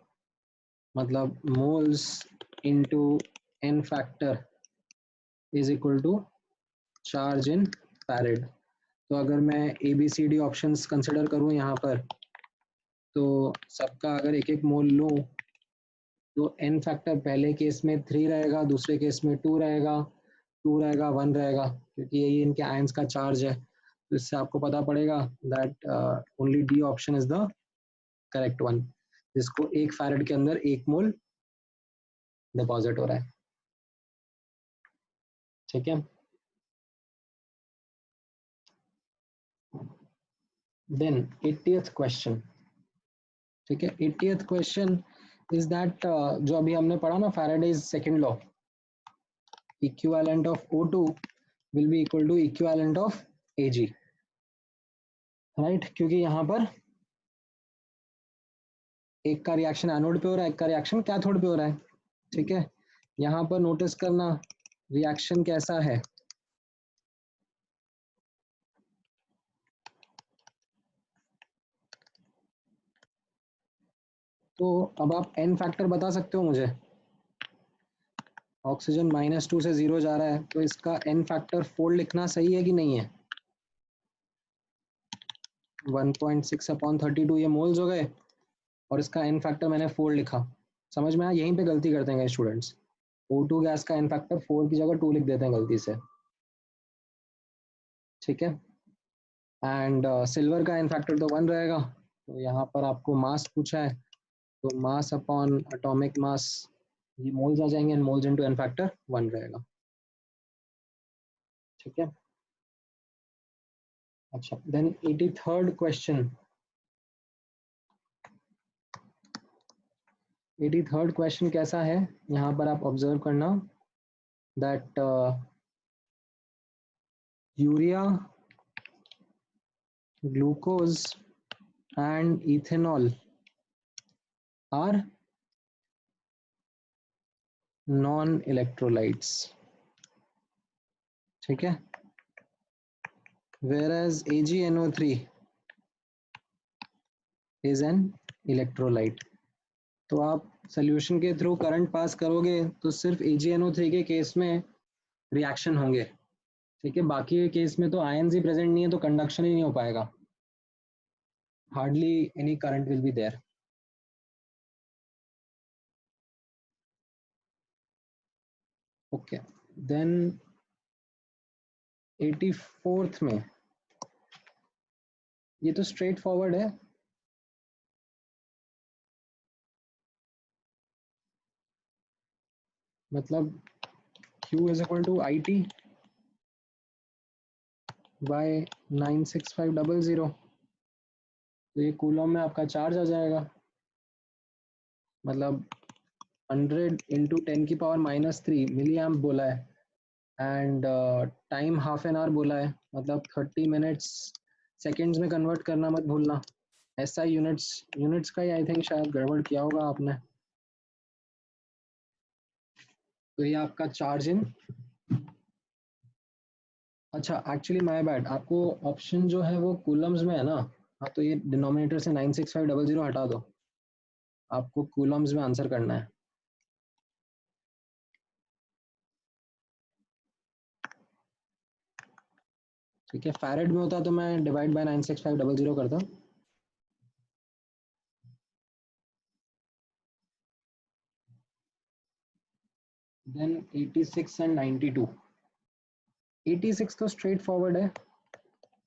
मतलब moles into n factor is equal to charge in farad. तो अगर मैं ABCD ऑप्शंस कंसिडर करूं यहाँ पर, तो सबका अगर एक एक मोल लूं तो n फैक्टर पहले केस में 3 रहेगा, दूसरे केस में 2 रहेगा, 2 रहेगा, 1 रहेगा, क्योंकि यही इनके आयंस का चार्ज है. तो इससे आपको पता पड़ेगा that only D option is the correct one, जिसको 1 फैरेड के अंदर 1 मोल डिपॉजिट हो रहा है. ठीक है, देन 80th क्वेश्चन. ठीक है, 80th क्वेश्चन इज दैट जो अभी हमने पढ़ा ना, Faraday's second law, equivalent of O2 will be equal to equivalent of Ag, right, क्योंकि यहाँ पर एक का रिएक्शन एनोड पे हो रहा है, एक का रिएक्शन कैथोड पे हो रहा है. ठीक है, यहाँ पर नोटिस करना रिएक्शन कैसा है. तो अब आप n फैक्टर बता सकते हो मुझे. ऑक्सीजन -2 से 0 जा रहा है, तो इसका n फैक्टर 4 लिखना सही है कि नहीं है. 1.6/32 ये मोल्स हो गए, और इसका n फैक्टर मैंने 4 लिखा. समझ में आया? यहीं पे गलती करते हैं स्टूडेंट्स. O2 गैस का n फैक्टर 4 की जगह 2 लिख देते हैं गलती से. ठीक है, एंड सिल्वर का n फैक्टर तो 1 रहेगा. तो यहाँ पर आपको मास पूछा है, तो मास अपॉन एटॉमिक मास, ये मोल्स आ जाएंगे, and moles into n factor 1 रहेगा. ठीक है, अच्छा, then 83rd question. 83rd question कैसा है, यहाँ पर आप ऑब्जर्व करना that urea, glucose and ethanol are non electrolytes. ठीक है, whereas AgNO3 is an electrolyte. तो आप सॉल्यूशन के थ्रू करंट पास करोगे तो सिर्फ AgNO3 के केस में रिएक्शन होंगे. ठीक है, बाकी के केस में तो आयंस ही प्रेजेंट नहीं है, तो कंडक्शन ही नहीं हो पाएगा. Hardly any current will be there. Okay, then 84th में, ये तो स्ट्रेट फॉरवर्ड है. मतलब Q is equal to IT by 96500, तो ये कूलम में आपका चार्ज आ जाएगा, मतलब 100 इंटू 10⁻³ मिली एम्प बोला है, and time half an hour बोला है, मतलब 30 मिनट्स सेकेंड्स में कन्वर्ट करना मत भूलना। SI यूनिट्स का ही आई थिंक शायद गड़बड़ किया होगा आपने। तो ये आपका चार्ज इन, अच्छा एक्चुअली माय बैड, आपको ऑप्शन जो है वो कूलम्स में है ना, हाँ तो ये डिनोमिनेटर से 96500 हटा दो, आपको कूलम्स में आंसर करना है। ठीक है, फैरेड में होता तो मैं डिवाइड बाय 96500 करता। देन 86 एंड 92, 86 तो स्ट्रेट फॉरवर्ड है,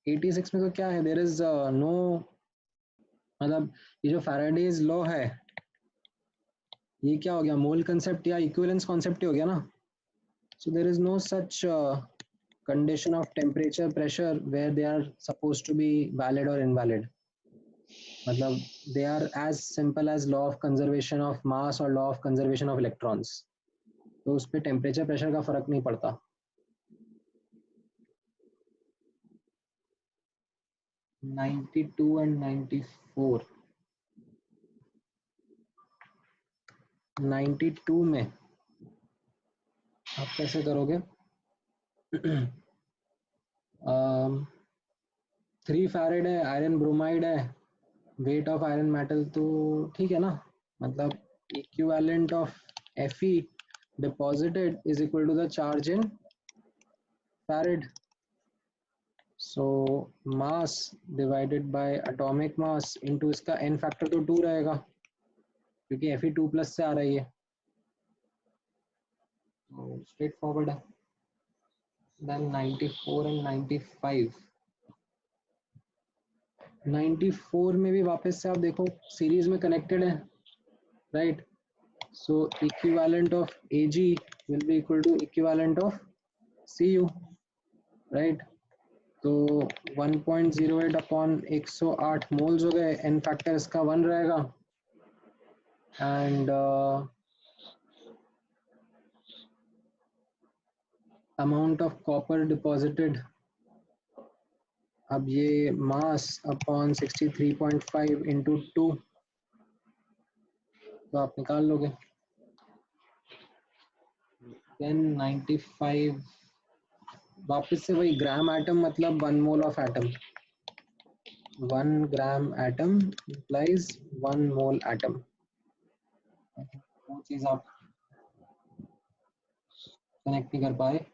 86 में तो क्या है, देयर इज नो, मतलब ये जो फैराडेज लॉ है ये क्या हो गया, मोल कंसेप्ट या इक्विवेलेंस कॉन्सेप्ट ही हो गया ना। So there is no such condition of temperature pressure where they are supposed to be valid or invalid, मतलब they are as simple as law of conservation of mass or law of conservation of electrons, तो उस पर temperature pressure का फर्क नहीं पड़ता। (92 and 94), 92 में आप कैसे करोगे? 3 फैरेड है, आयरन ब्रोमाइड है, वेट ऑफ आयरन मेटल, तो ठीक है ना, मतलब equivalent of Fe deposited is equal to the charge in farad, so mass divided by atomic mass into इसका n फैक्टर तो 2 रहेगा क्योंकि Fe 2 प्लस से आ रही है, तो स्ट्रेट फॉरवर्ड है। देन 94 एंड 95, 94 में भी वापस से आप देखो सीरीज में कनेक्टेड है, right, so equivalent of Ag will be equal to equivalent of Cu, right, तो 1.08 अपॉन 108 मोल्स हो गए, n फैक्टर इसका 1 रहेगा, and amount of copper deposited, अब ये मास अपॉन 63.5 इंटू 2, तो आप निकाल लोगे। देन 95, वापस से वही ग्राम एटम, मतलब 1 mole of atom, 1 gram atom implies 1 mole atom, वो चीज आप कनेक्ट नहीं कर पाए।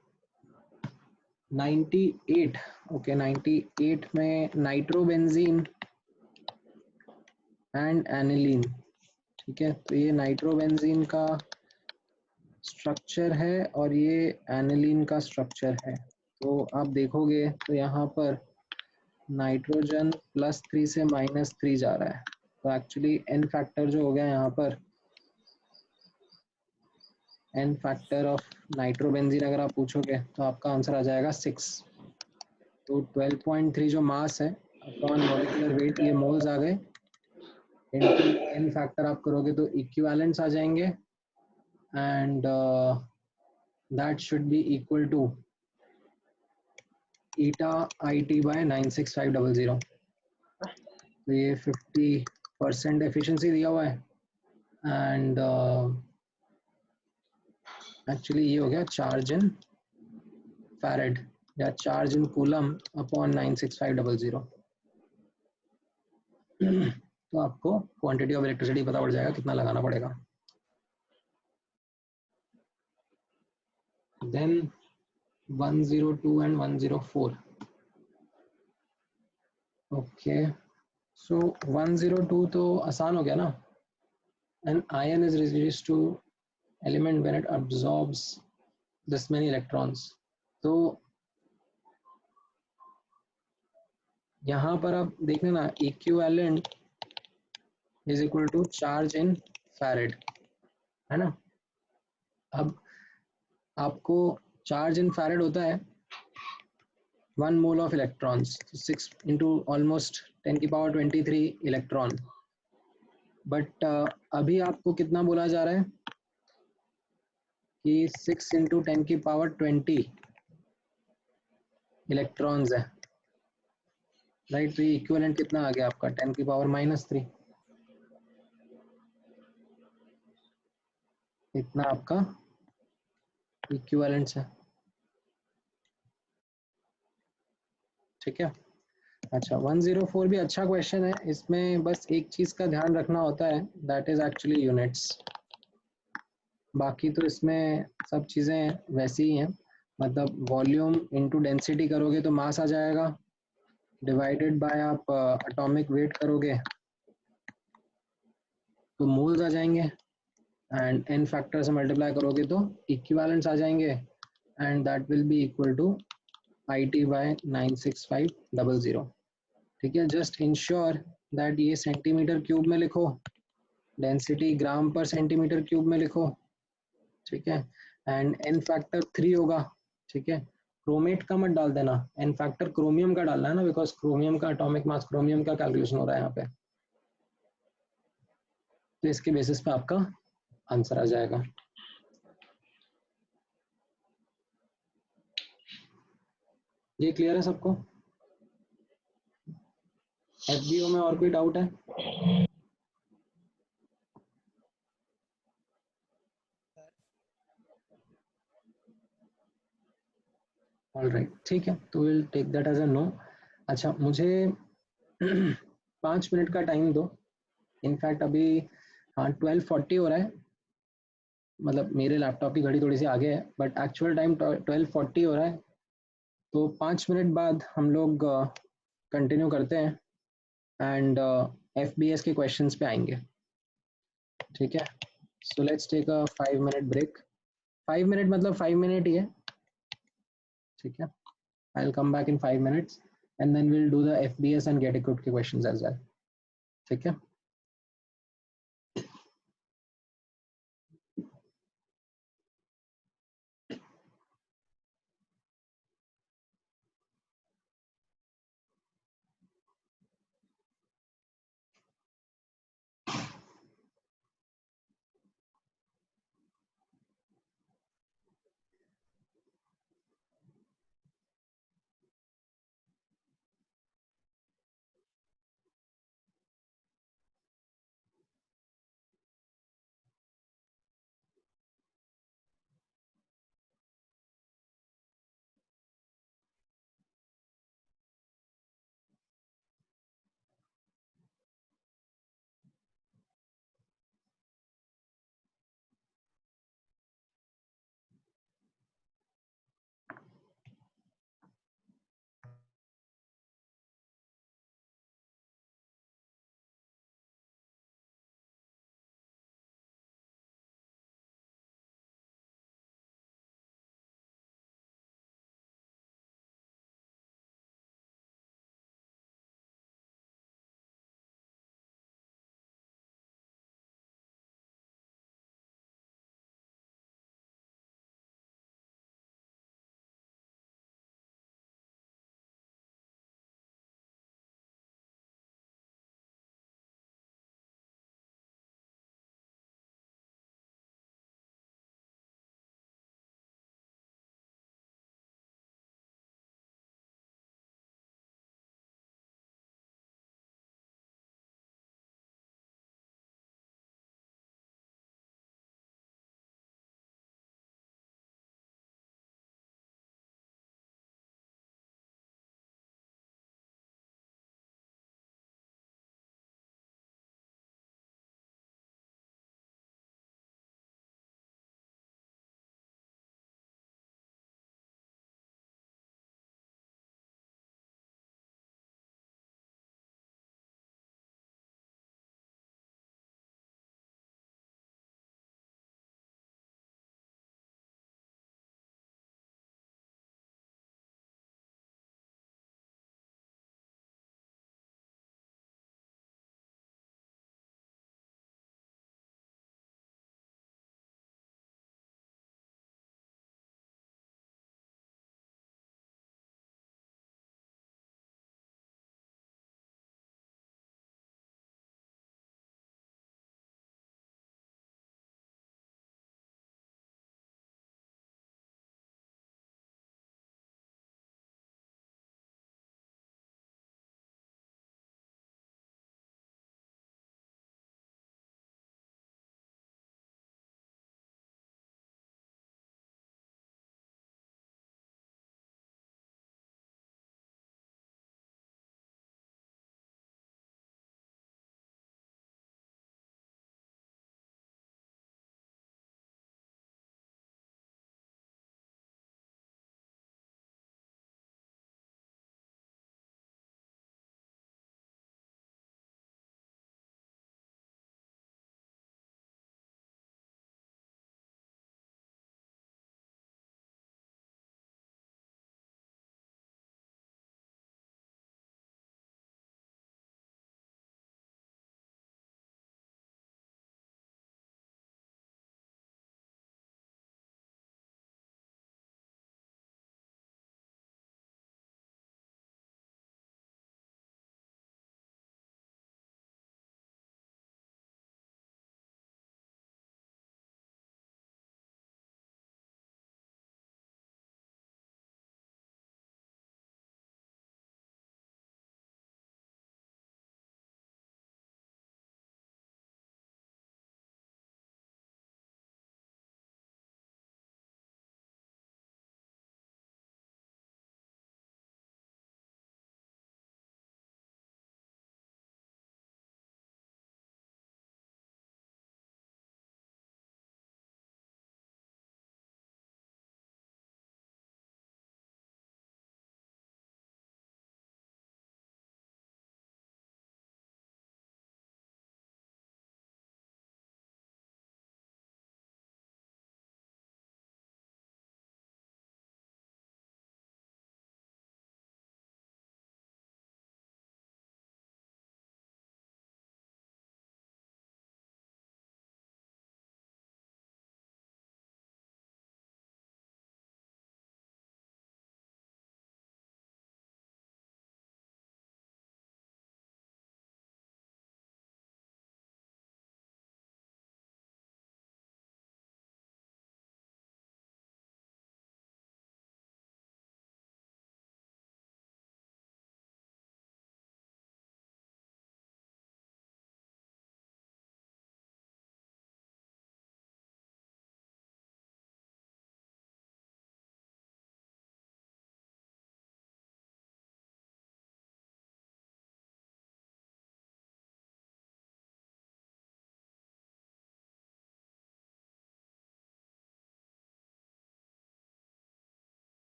98, ओके 98 में नाइट्रोबेंजीन एंड एनिलीन, ठीक है, तो ये नाइट्रोबेंजीन का स्ट्रक्चर है और ये एनिलीन का स्ट्रक्चर है, तो आप देखोगे तो यहाँ पर नाइट्रोजन +3 से -3 जा रहा है, तो एक्चुअली n फैक्टर जो हो गया यहाँ पर, n फैक्टर ऑफ नाइट्रोबेंजीन अगर आप पूछोगे तो आपका आंसर आ जाएगा 6, तो 12.3 जो मास है अपॉन मॉलिक्यूलर वेट, ये मोल्स आ गए, इनटू n फैक्टर आप करोगे तो इक्विवेलेंट्स आ जाएंगे, and that should be equal to eta IT by 96500, तो ये 50% एफिशिएंसी दिया हुआ है, एंड एक्चुअली ये हो गया चार्ज इन फैरेड या चार्ज इन कूलम अपॉन 96500। तो आपको क्वांटिटी ऑफ इलेक्ट्रिसिटी पता पड़ जाएगा कितना लगाना पड़ेगा। देन 102 एंड 104, ओके, सो 102 तो आसान हो गया ना, an ion is reduced to element when it absorbs this many electrons, तो यहाँ पर आप देखना ना, equivalent is equal to charge in farad, है ना। अब आपको चार्ज इन फैरेड होता है 1 mole of electrons, 6 into almost 10 की पावर 23 इलेक्ट्रॉन। बट अभी आपको कितना बोला जा रहा है कि 6 इंटू 10 की पावर 20 इलेक्ट्रॉन्स है, राइट। तो ये इक्विवेलेंट कितना आ गया आपका 10 की पावर -3, इतना आपका इक्विवेलेंट्स है, ठीक है। अच्छा 104 भी अच्छा क्वेश्चन है, इसमें बस एक चीज का ध्यान रखना होता है, दैट इज एक्चुअली यूनिट्स। बाकी तो इसमें सब चीजें वैसी ही हैं, मतलब वॉल्यूम इनटू डेंसिटी करोगे तो मास आ जाएगा, डिवाइडेड बाय आप एटॉमिक वेट करोगे तो मोल्स आ जाएंगे, एंड एन फैक्टर से मल्टीप्लाई करोगे तो इक्विवेलेंट्स आ जाएंगे, and that will be equal to IT by 96500। ठीक है, जस्ट इंश्योर दैट ये सेंटीमीटर क्यूब में लिखो, डेंसिटी ग्राम पर सेंटीमीटर क्यूब में लिखो, ठीक है। एंड एन फैक्टर 3 होगा, ठीक है। क्रोमेट का मत डाल देना, एन फैक्टर क्रोमियम का डालना है ना, बिकॉज क्रोमियम का एटॉमिक मास, क्रोमियम का कैलकुलेशन हो रहा है यहाँ पे। तो इसके बेसिस पे आपका आंसर आ जाएगा। ये क्लियर है सबको? FBO में और कोई डाउट है? ऑलराइट, ठीक है, तो will take that as a no. अच्छा मुझे 5 मिनट का टाइम दो। इनफैक्ट अभी हाँ 12:40 हो रहा है, मतलब मेरे लैपटॉप की घड़ी थोड़ी सी आगे है, बट एक्चुअल टाइम 12:40 हो रहा है। तो 5 मिनट बाद हम लोग कंटिन्यू करते हैं एंड FBS के क्वेश्चंस पे आएंगे, ठीक है। So let's take a 5 minute break. 5 minute मतलब 5 मिनट ही है, ठीक है। I'll come back in 5 minutes and then we'll do the FBS and get equipped के questions as well, ठीक है।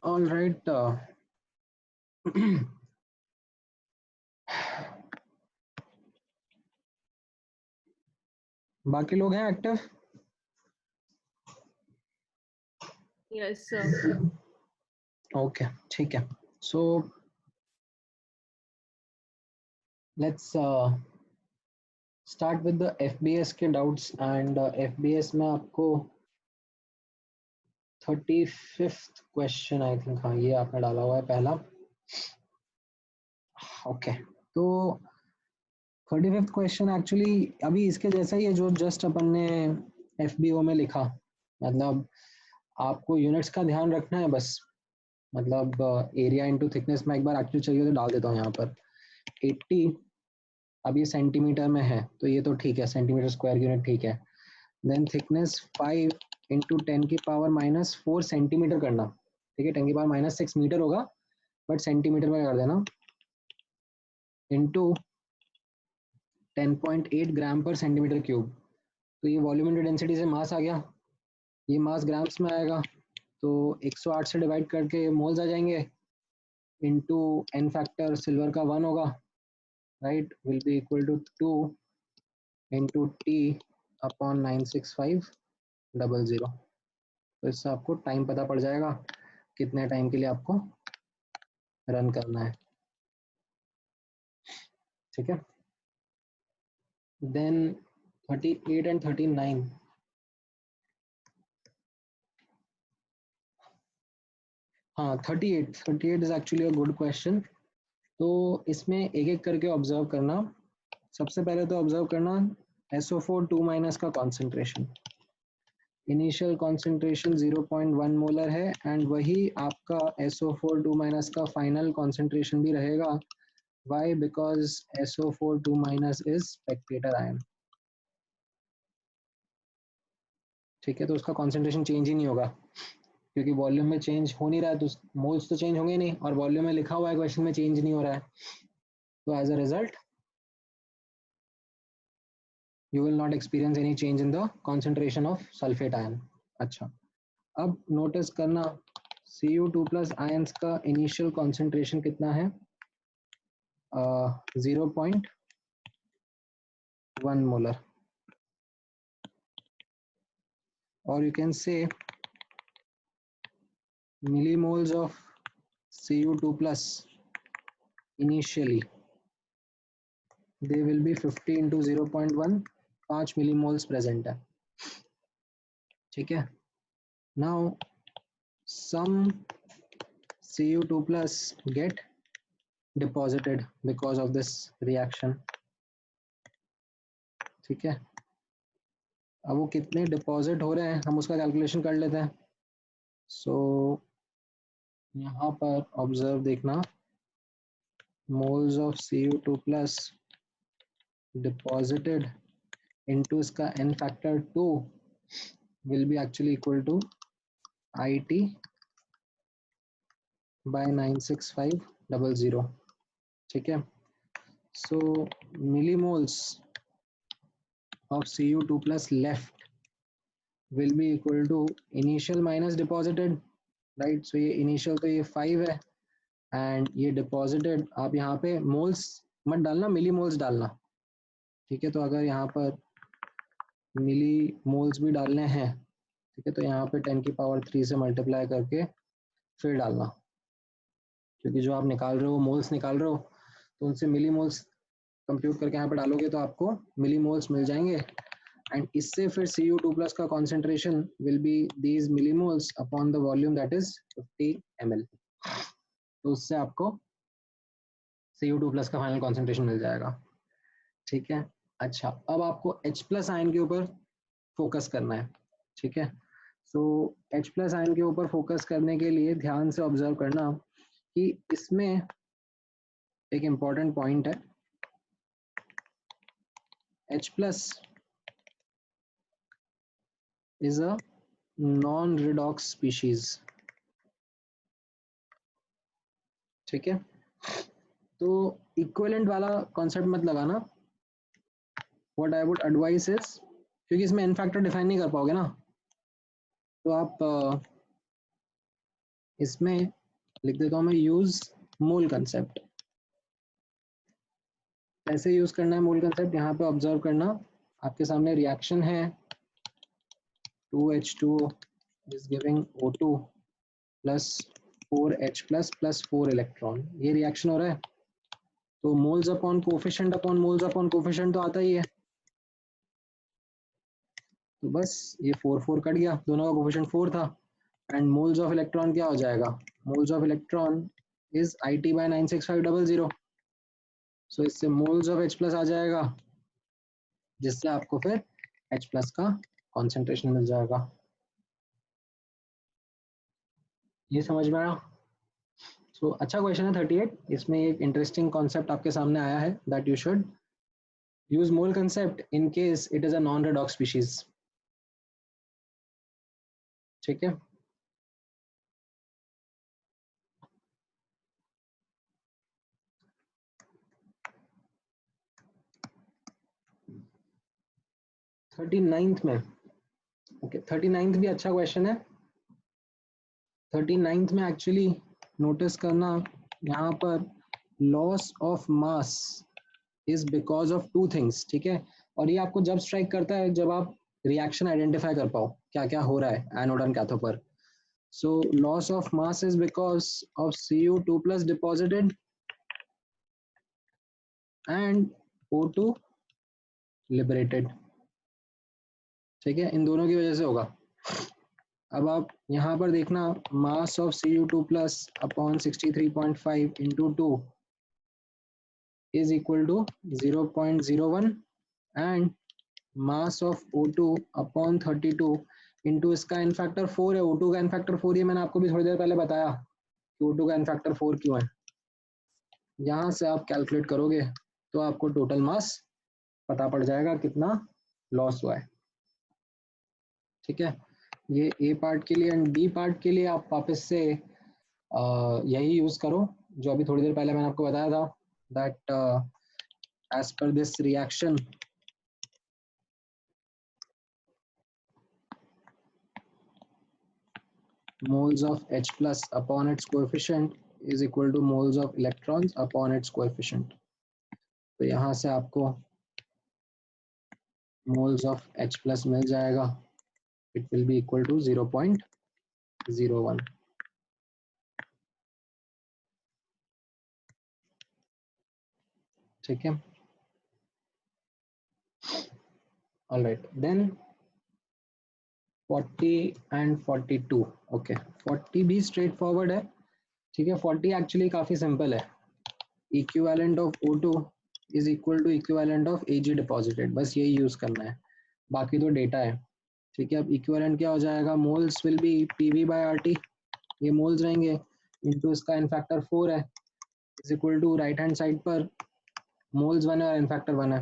ऑल राइट, बाकी लोग हैं एक्टिव? Yes, sir. ओके, ठीक है. So let's start with the FBS के डाउट्स. एंड एफबीएस में आपको 35th क्वेश्चन आई थिंक, हाँ ये आपने डाला हुआ है पहला. ओके, तो 35th क्वेश्चन एक्चुअली अभी इसके जैसा ही है जो जस्ट अपन ने एफबीओ में लिखा. मतलब आपको यूनिट्स का ध्यान रखना है बस. मतलब एरिया इंटू थिकनेस में एक बार एक्चुअली चाहिए तो डाल देता हूँ यहाँ पर 80. अब ये सेंटीमीटर में है तो ये तो ठीक है, सेंटीमीटर स्क्वायर यूनिट ठीक है. देन थिकनेस 5 इंटू 10⁻⁻4 सेंटीमीटर करना. ठीक है, 10⁻⁻6 मीटर होगा बट सेंटीमीटर में कर देना. इंटू 10.8 ग्राम पर सेंटीमीटर क्यूब. तो ये वॉल्यूम इंटू डेंसिटी से मास आ गया, ये मास ग्राम्स में आएगा. तो 108 से डिवाइड करके मोल्स आ जाएंगे. इंटू एन फैक्टर सिल्वर का 1 होगा, right, will be equal to 2 into T upon 96500. तो इससे आपको टाइम पता पड़ जाएगा कितने टाइम के लिए आपको रन करना है. ठीक है. Then 38 and 39. हाँ 38 is actually a good question. तो इसमें एक एक करके ऑब्जर्व करना. सबसे पहले तो ऑब्जर्व करना SO4 2- का कॉन्सेंट्रेशन. इनिशियल कॉन्सेंट्रेशन 0.1 मोलर है एंड वही आपका SO4 2- का फाइनल कॉन्सेंट्रेशन भी रहेगा. Why? Because SO4 2- is spectator ion. ठीक है, तो उसका कॉन्सेंट्रेशन चेंज ही नहीं होगा क्योंकि वॉल्यूम में चेंज हो नहीं रहा है तो मोल्स तो चेंज होंगे नहीं, और वॉल्यूम में लिखा हुआ है क्वेश्चन में चेंज नहीं हो रहा है. तो as a result you will not experience any change in the concentration of sulfate ion. अच्छा, अब नोटिस करना Cu2 प्लस आयंस का इनिशियल कॉन्सेंट्रेशन कितना है? 0.1 मोलर. और you can say millimoles of Cu2 plus initially they will be 50 into 0.1, 5 millimoles present है. ठीक है. Now some Cu2 plus get deposited because of this reaction. ठीक है. अब वो कितने डिपॉजिट हो रहे हैं हम उसका कैलकुलेशन कर लेते हैं. सो यहाँ पर ऑब्जर्व देखना, moles of Cu2 plus deposited into इसका n factor 2 will be actually equal to IT by 96500. ठीक है. So millimoles of Cu2 plus left will be equal to initial minus deposited, right? So ये initial तो ये 5 है and ये deposited. आप यहाँ पे मोल्स मत डालना, मिली मोल्स डालना. ठीक है, तो अगर यहाँ पर मिली मोल्स भी डालने हैं, ठीक है, तो यहाँ पे 10⁻³ से मल्टीप्लाई करके फिर डालना, क्योंकि जो आप निकाल रहे हो मोल्स निकाल रहे हो तो उनसे मिली मोल्स कंप्यूट करके यहाँ पे डालोगे तो आपको मिली मोल्स मिल जाएंगे. एंड इससे फिर Cu2 प्लस का concentration will be these millimoles upon the volume that is 50 ml. तो उससे आपको Cu2 प्लस का फाइनल कॉन्सेंट्रेशन मिल जाएगा. ठीक है. अच्छा, अब आपको H प्लस आयन के ऊपर फोकस करना है. ठीक है. सो H प्लस आयन के ऊपर फोकस करने के लिए ध्यान से ऑब्जर्व करना कि इसमें एक इम्पॉर्टेंट पॉइंट है. H plus is a non-redox species. ठीक है. तो इक्विवेलेंट वाला कॉन्सेप्ट मत लगाना. What I would advise is, क्योंकि इसमें एन फैक्टर डिफाइन नहीं कर पाओगे ना, तो आप इसमें लिख देता हूँ मैं यूज मोल कंसेप्ट। कैसे यूज करना है मोल कंसेप्ट, यहाँ पे ऑब्जर्व करना, आपके सामने रिएक्शन है 2H2O is giving O2 plus 4H plus 4 electron. ये रिएक्शन हो रहा है, तो मोल्स अपॉन कोफिशिएंट तो आता ही है, तो बस ये 4 कट गया, दोनों का कोफिशिएंट 4 था। एंड मोल्स ऑफ इलेक्ट्रॉन क्या हो जाएगा, moles of electron is IT/96500। सो इससे मोल्स ऑफ H प्लस आ जाएगा, जिससे आपको फिर H प्लस का कॉन्सेंट्रेशन मिल जाएगा। ये समझ में आया? सो अच्छा क्वेश्चन है 38। इसमें एक इंटरेस्टिंग कॉन्सेप्ट आपके सामने आया है, that you should use mole concept in case it is a non-redox species। ठीक है, थर्टी नाइन्थ में, ओके 39th भी अच्छा क्वेश्चन है। 39th में एक्चुअली नोटिस करना, यहाँ पर loss of mass is because of 2 things. ठीक है, और ये आपको जब स्ट्राइक करता है जब आप रिएक्शन आइडेंटिफाई कर पाओ क्या क्या हो रहा है एनोड एंड कैथोड पर। So loss of mass is because of Cu2 plus deposited and O2 liberated। ठीक है, इन दोनों की वजह से होगा। अब आप यहाँ पर देखना, mass of Cu2 plus upon 63.5 into 2 is equal to 0.01 and mass of O2 upon 32 into इसका इन फैक्टर 4 है, O2 का इन फैक्टर 4, ये मैंने आपको भी थोड़ी देर पहले बताया कि O2 का इन फैक्टर 4 क्यों है। यहाँ से आप कैलकुलेट करोगे तो आपको टोटल मास पता पड़ जाएगा कितना लॉस हुआ है। ठीक है, ये ए पार्ट के लिए। एंड बी पार्ट के लिए आप वापस से यही यूज करो जो अभी थोड़ी देर पहले मैंने आपको बताया था, that as per this reaction moles of H plus upon its coefficient is equal to moles of electrons upon its coefficient। तो यहाँ से आपको moles of H plus मिल जाएगा, it will be equal to 0.01। ठीक है, all right, then 40 and 42। Okay, 40 भी straight forward है। ठीक है, 40 एक्चुअली काफी सिंपल है, equivalent of O2 is equal to equivalent of Ag deposited, बस यही यूज करना है, बाकी तो डेटा है। ठीक है, अब इक्विवेलेंट क्या हो जाएगा, मोल्स विल बी PV/RT, ये मोल्स रहेंगे, इनटू इसका इन फैक्टर 4 है, is equal to right hand side पर मोल्स 1 है और इन फैक्टर 1 है।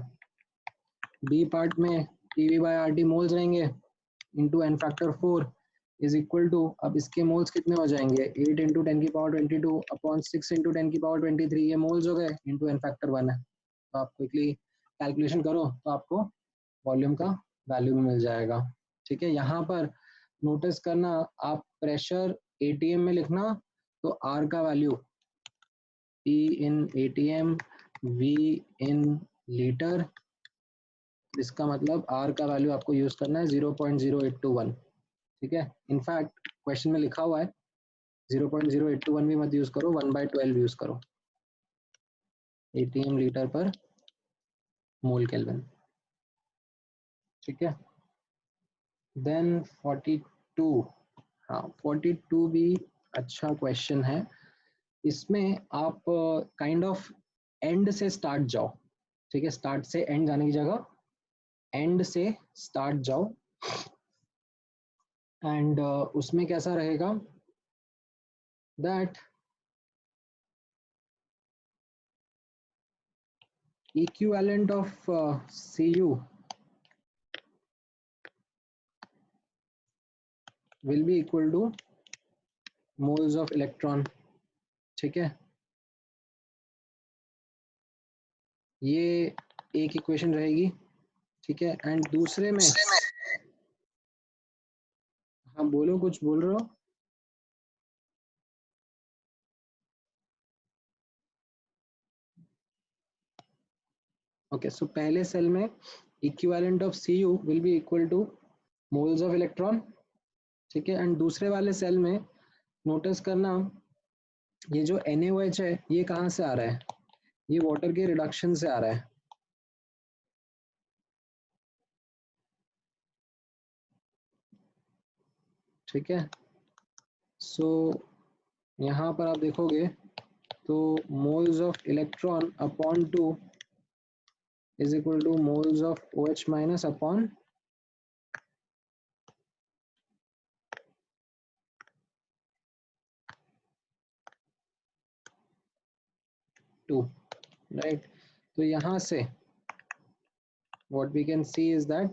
बी पार्ट में PV/RT मोल्स रहेंगे into n factor 4 is equal to, अब इसके मोल्स कितने हो जाएंगे, 8 इंटू 10 की पावर 22 अपॉन 6 इंटू 10 की पावर 23, ये मोल्स हो गए इंटू एन फैक्टर 1 है। तो आप क्विकली कैलकुलेशन करो तो आपको वॉल्यूम का वैल्यू भी मिल जाएगा। ठीक है, यहाँ पर नोटिस करना, आप प्रेशर ATM में लिखना, तो R का value P in ATM, V in litre, इसका मतलब R का वैल्यू आपको यूज करना है 0.0821। ठीक है, इनफैक्ट क्वेश्चन में लिखा हुआ है 0.0821 भी मत यूज करो, 1/12 यूज करो, ATM लीटर पर मोल केल्विन। ठीक है, देन 42, हाँ 42 भी अच्छा क्वेश्चन है। इसमें आप काइंड ऑफ एंड से स्टार्ट जाओ। ठीक है, स्टार्ट से एंड जाने की जगह एंड से स्टार्ट जाओ, एंड उसमें कैसा रहेगा, that equivalent of Cu will be equal to moles of electron। ठीक है, ये एक इक्वेशन रहेगी। ठीक है, एंड दूसरे में, हाँ बोलो, कुछ बोल रहे हो? ओके, सो पहले सेल में equivalent of Cu will be equal two moles of electron, ठीक है। एंड दूसरे वाले सेल में नोटिस करना ये जो NaOH है ये कहाँ से आ रहा है, ये वाटर के रिडक्शन से आ रहा है, ठीक है। सो यहाँ पर आप देखोगे तो moles of electron upon 2 is equal to moles of OH minus upon 2, right? तो यहाँ से what we can see is that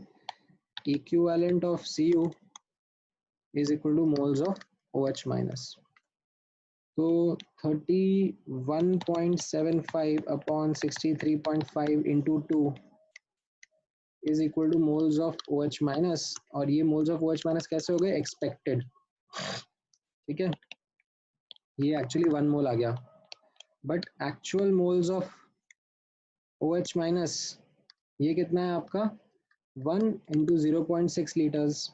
equivalent of Cu is equal to moles of OH minus. तो 31.75 upon 63.5 into 2 is equal to moles of OH minus, और ये moles of OH minus कैसे हो गए, expected, ठीक है। ये actually 1 mole आ गया, but actual moles of OH minus ये कितना है आपका 1 into 0.6 लीटर्स,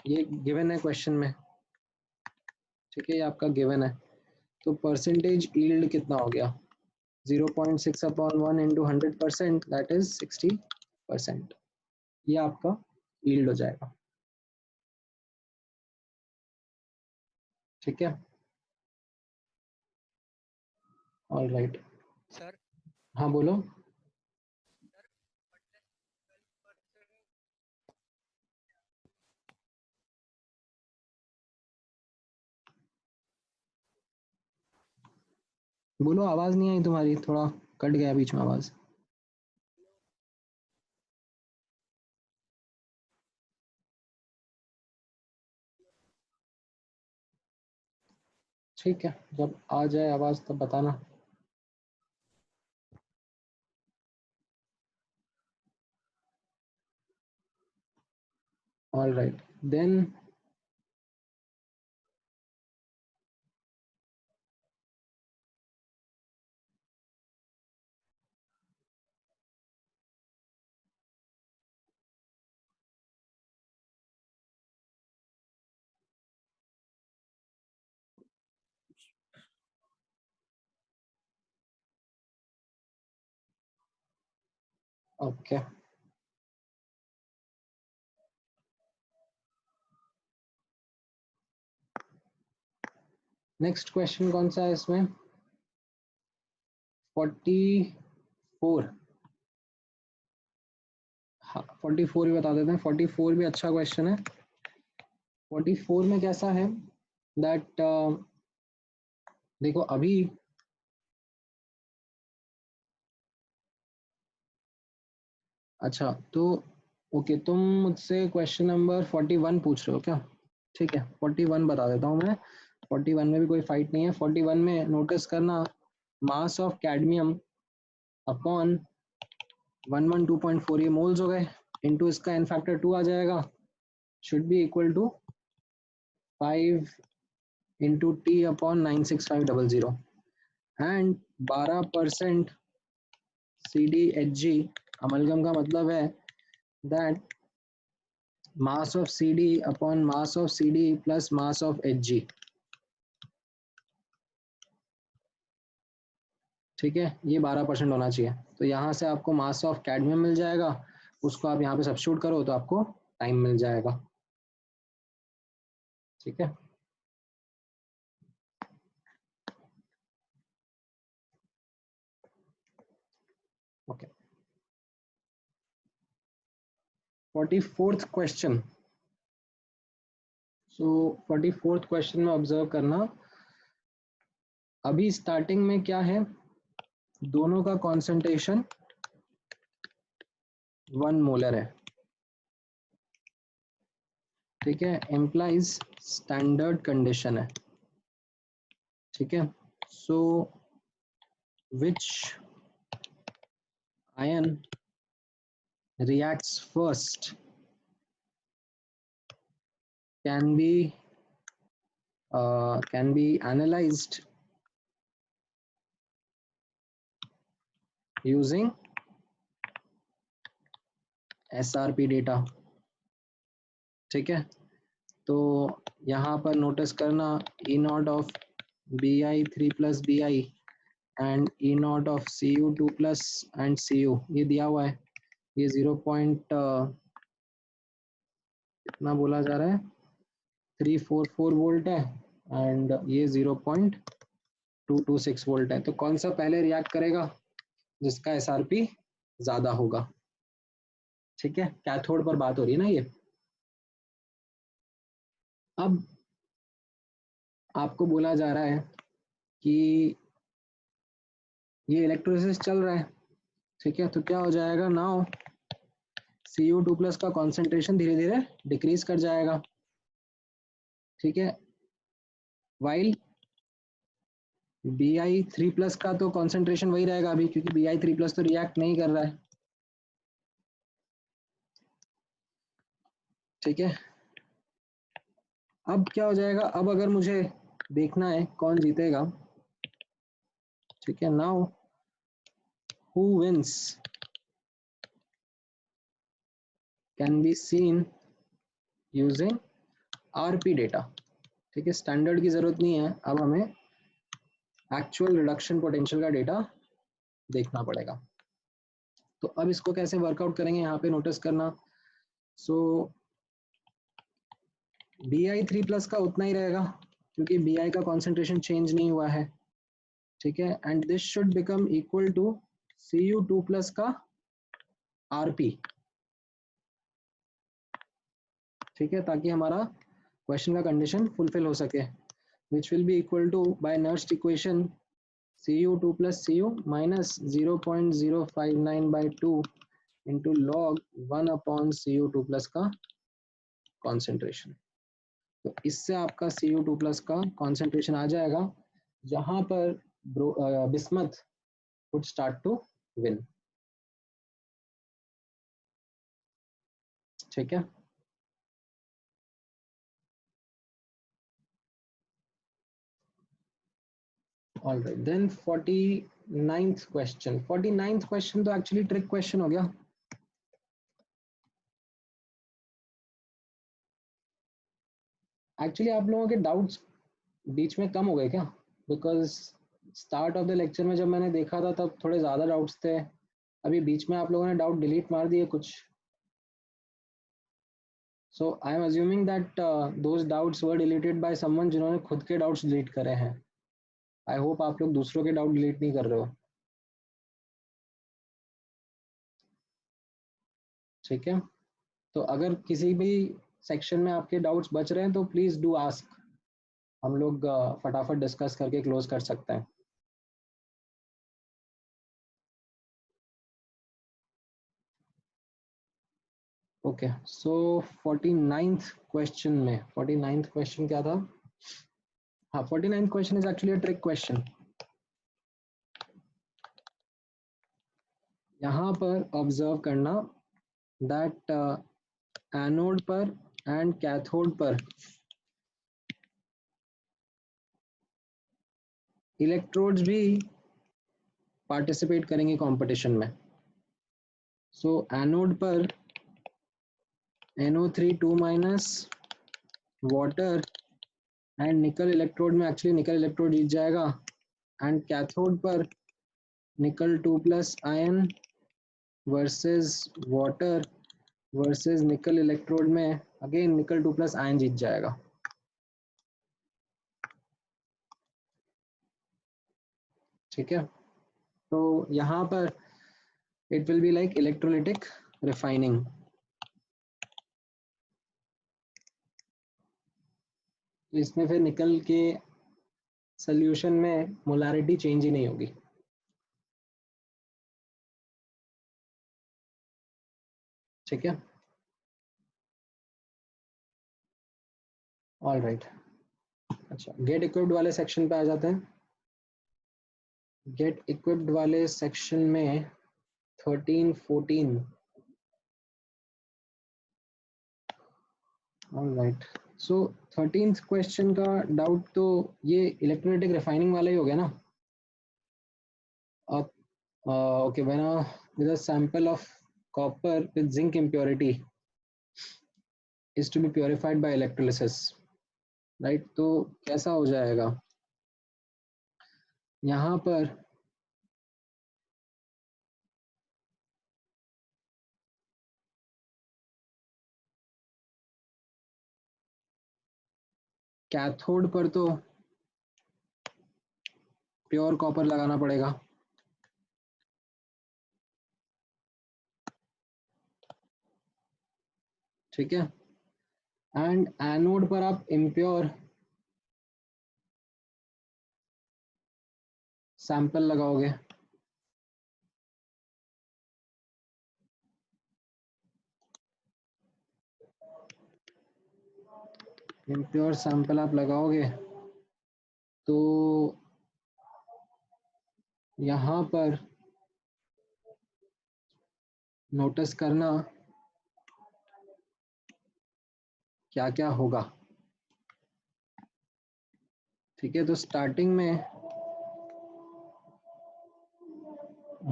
ये गिवन है क्वेश्चन में, ठीक है, ये आपका गिवन है। तो परसेंटेज यील्ड कितना हो गया 0.6 अपॉन 1 इंटू 100%, दैट इज 60%, ये आपका यील्ड हो जाएगा, ठीक है। ऑल राइट, सर हाँ बोलो। बोलो, आवाज नहीं आई तुम्हारी, थोड़ा कट गया बीच में आवाज। ठीक है, जब आ जाए आवाज तब बताना। All right then, okay, next question कौन सा है इसमें, 44, हाँ 44 भी बता देते हैं, 44 भी अच्छा क्वेश्चन है। 44 में कैसा है दैट देखो अभी अच्छा, तो ओके, तुम मुझसे क्वेश्चन नंबर 41 पूछ रहे हो क्या, ठीक है 41 बता देता हूँ मैं। 41 में भी कोई फाइट नहीं है। 41 में नोटिस करना मास ऑफ कैडमियम अपॉन 112.4, ये मोल्स हो गए, इनटू इसका n फैक्टर 2 आ जाएगा, should be equal to 5 into T upon 96500, and 12% CdHg, amalgam का मतलब है that mass of CD upon mass of CD plus mass of Hg, ठीक है, ये 12% होना चाहिए। तो यहाँ से आपको मास ऑफ कैडमियम मिल जाएगा, उसको आप यहाँ पे सब्स्टिट्यूट करो तो आपको टाइम मिल जाएगा, ठीक है। Okay, 44th question. So 44th question में ऑब्जर्व करना, अभी स्टार्टिंग में क्या है, दोनों का कॉन्सेंट्रेशन 1 मोलर है, ठीक है, एम्प्लाइज स्टैंडर्ड कंडीशन है, ठीक है। So which ion reacts first can be analyzed using SRP data, ठीक है। तो यहाँ पर नोटिस करना E0 of Bi3 plus Bi and E0 of Cu2 plus and Cu ये दिया हुआ है। ये 0. कितना बोला जा रहा है 344 वोल्ट है एंड ये 0.226 वोल्ट है। तो कौन सा पहले रिएक्ट करेगा? जिसका SRP ज्यादा होगा, ठीक है। कैथोड पर बात हो रही है ना ये। अब आपको बोला जा रहा है कि ये इलेक्ट्रोलिसिस चल रहा है, ठीक है। तो क्या हो जाएगा नाउ Cu2 प्लस का कॉन्सेंट्रेशन धीरे धीरे डिक्रीज कर जाएगा, ठीक है। वाइल Bi3 प्लस का तो कॉन्सेंट्रेशन वही रहेगा अभी, क्योंकि Bi3 प्लस तो रिएक्ट नहीं कर रहा है, ठीक है। अब क्या हो जाएगा, अब अगर मुझे देखना है कौन जीतेगा, ठीक है। Now who wins can be seen using RP data, ठीक है। स्टैंडर्ड की जरूरत नहीं है, अब हमें एक्चुअल रिडक्शन पोटेंशियल का डेटा देखना पड़ेगा। तो अब इसको कैसे वर्कआउट करेंगे, यहाँ पे नोटिस करना। सो Bi3 प्लस का उतना ही रहेगा क्योंकि Bi का कॉन्सेंट्रेशन चेंज नहीं हुआ है, ठीक है। And this should become equal to Cu2 plus का RP, ठीक है, ताकि हमारा क्वेश्चन का कंडीशन फुलफिल हो सके, which will be equal to by Nernst equation Cu2 plus Cu minus 0.059/2 into log 1 upon Cu2 plus का कॉन्सेंट्रेशन। तो इससे आपका Cu2 प्लस का कॉन्सेंट्रेशन आ जाएगा, जहां पर bismuth would start to win, ठीक है। All right, then 49th question. 49th question तो actually trick question हो गया। Actually आप लोगों के doubts बीच में कम हो गए क्या? Because start of the lecture में जब मैंने देखा था तब थोड़े ज़्यादा doubts थे, अभी बीच में आप लोगों ने doubt delete मार दिए कुछ। So I am assuming that those doubts were deleted by someone जिन्होंने खुद के doubts delete करे हैं। I hope आप लोग दूसरों के doubt delete नहीं कर रहे हो, ठीक है। तो अगर किसी भी सेक्शन में आपके डाउट्स बच रहे हैं तो प्लीज डू आस्क, हम लोग फटाफट डिस्कस करके क्लोज कर सकते हैं। ओके, सो 49th क्वेश्चन में 49th क्वेश्चन क्या था? हाँ, 49th question is actually a trick question. यहाँ पर ऑब्जर्व करना दैट एनोड पर एंड कैथोड पर इलेक्ट्रोड्स भी पार्टिसिपेट करेंगे कंपटीशन में। सो एनोड पर NO3 2- वाटर एंड निकल इलेक्ट्रोड में एक्चुअली निकल इलेक्ट्रोड जीत जाएगा, एंड कैथोड पर निकल 2+ आयन वर्सेस वाटर वर्सेस निकल इलेक्ट्रोड में अगेन निकल 2+ आयन जीत जाएगा, ठीक है। तो यहाँ पर it will be like electrolytic refining. इसमें फिर निकल के सोल्यूशन में मोलारिटी चेंज ही नहीं होगी, ठीक है। ऑल राइट, अच्छा गेट इक्विप्ड वाले सेक्शन पे आ जाते हैं। गेट इक्विप्ड वाले सेक्शन में 13 14। ऑल राइट, सो 13th क्वेश्चन का डाउट तो ये इलेक्ट्रोलिटिक रिफाइनिंग वाला ही हो गया ना। Okay, when a sample of copper with zinc impurity is to be purified by electrolysis, right? तो कैसा हो जाएगा यहाँ पर कैथोड पर तो प्योर कॉपर लगाना पड़ेगा, ठीक है, एंड एनोड पर आप इम्प्योर सैंपल लगाओगे, इम्प्योर सैंपल आप लगाओगे तो यहाँ पर नोटिस करना क्या क्या होगा, ठीक है। तो स्टार्टिंग में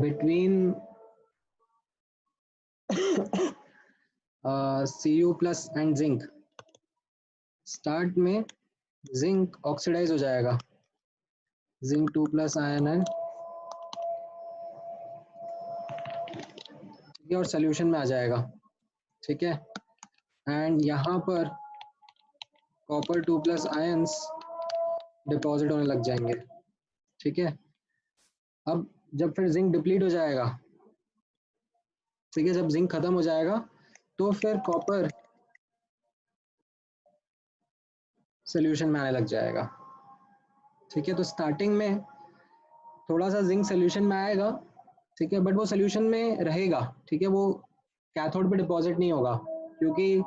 between Cu plus and zinc, start में जिंक ऑक्सीडाइज हो जाएगा, जिंक 2 प्लस आयन है, ठीक है, और सोल्यूशन में आ जाएगा, ठीक है, एंड यहाँ पर कॉपर 2 प्लस आयंस डिपॉजिट होने लग जाएंगे, ठीक है। अब जब फिर जिंक डिप्लीट हो जाएगा, ठीक है, जब जिंक खत्म हो जाएगा तो फिर कॉपर सोल्यूशन में आने लग जाएगा, ठीक है। तो स्टार्टिंग में थोड़ा सा जिंक सोल्यूशन में आएगा, ठीक है, बट वो सोल्यूशन में रहेगा, ठीक है, वो कैथोड पे डिपॉजिट नहीं होगा, क्योंकि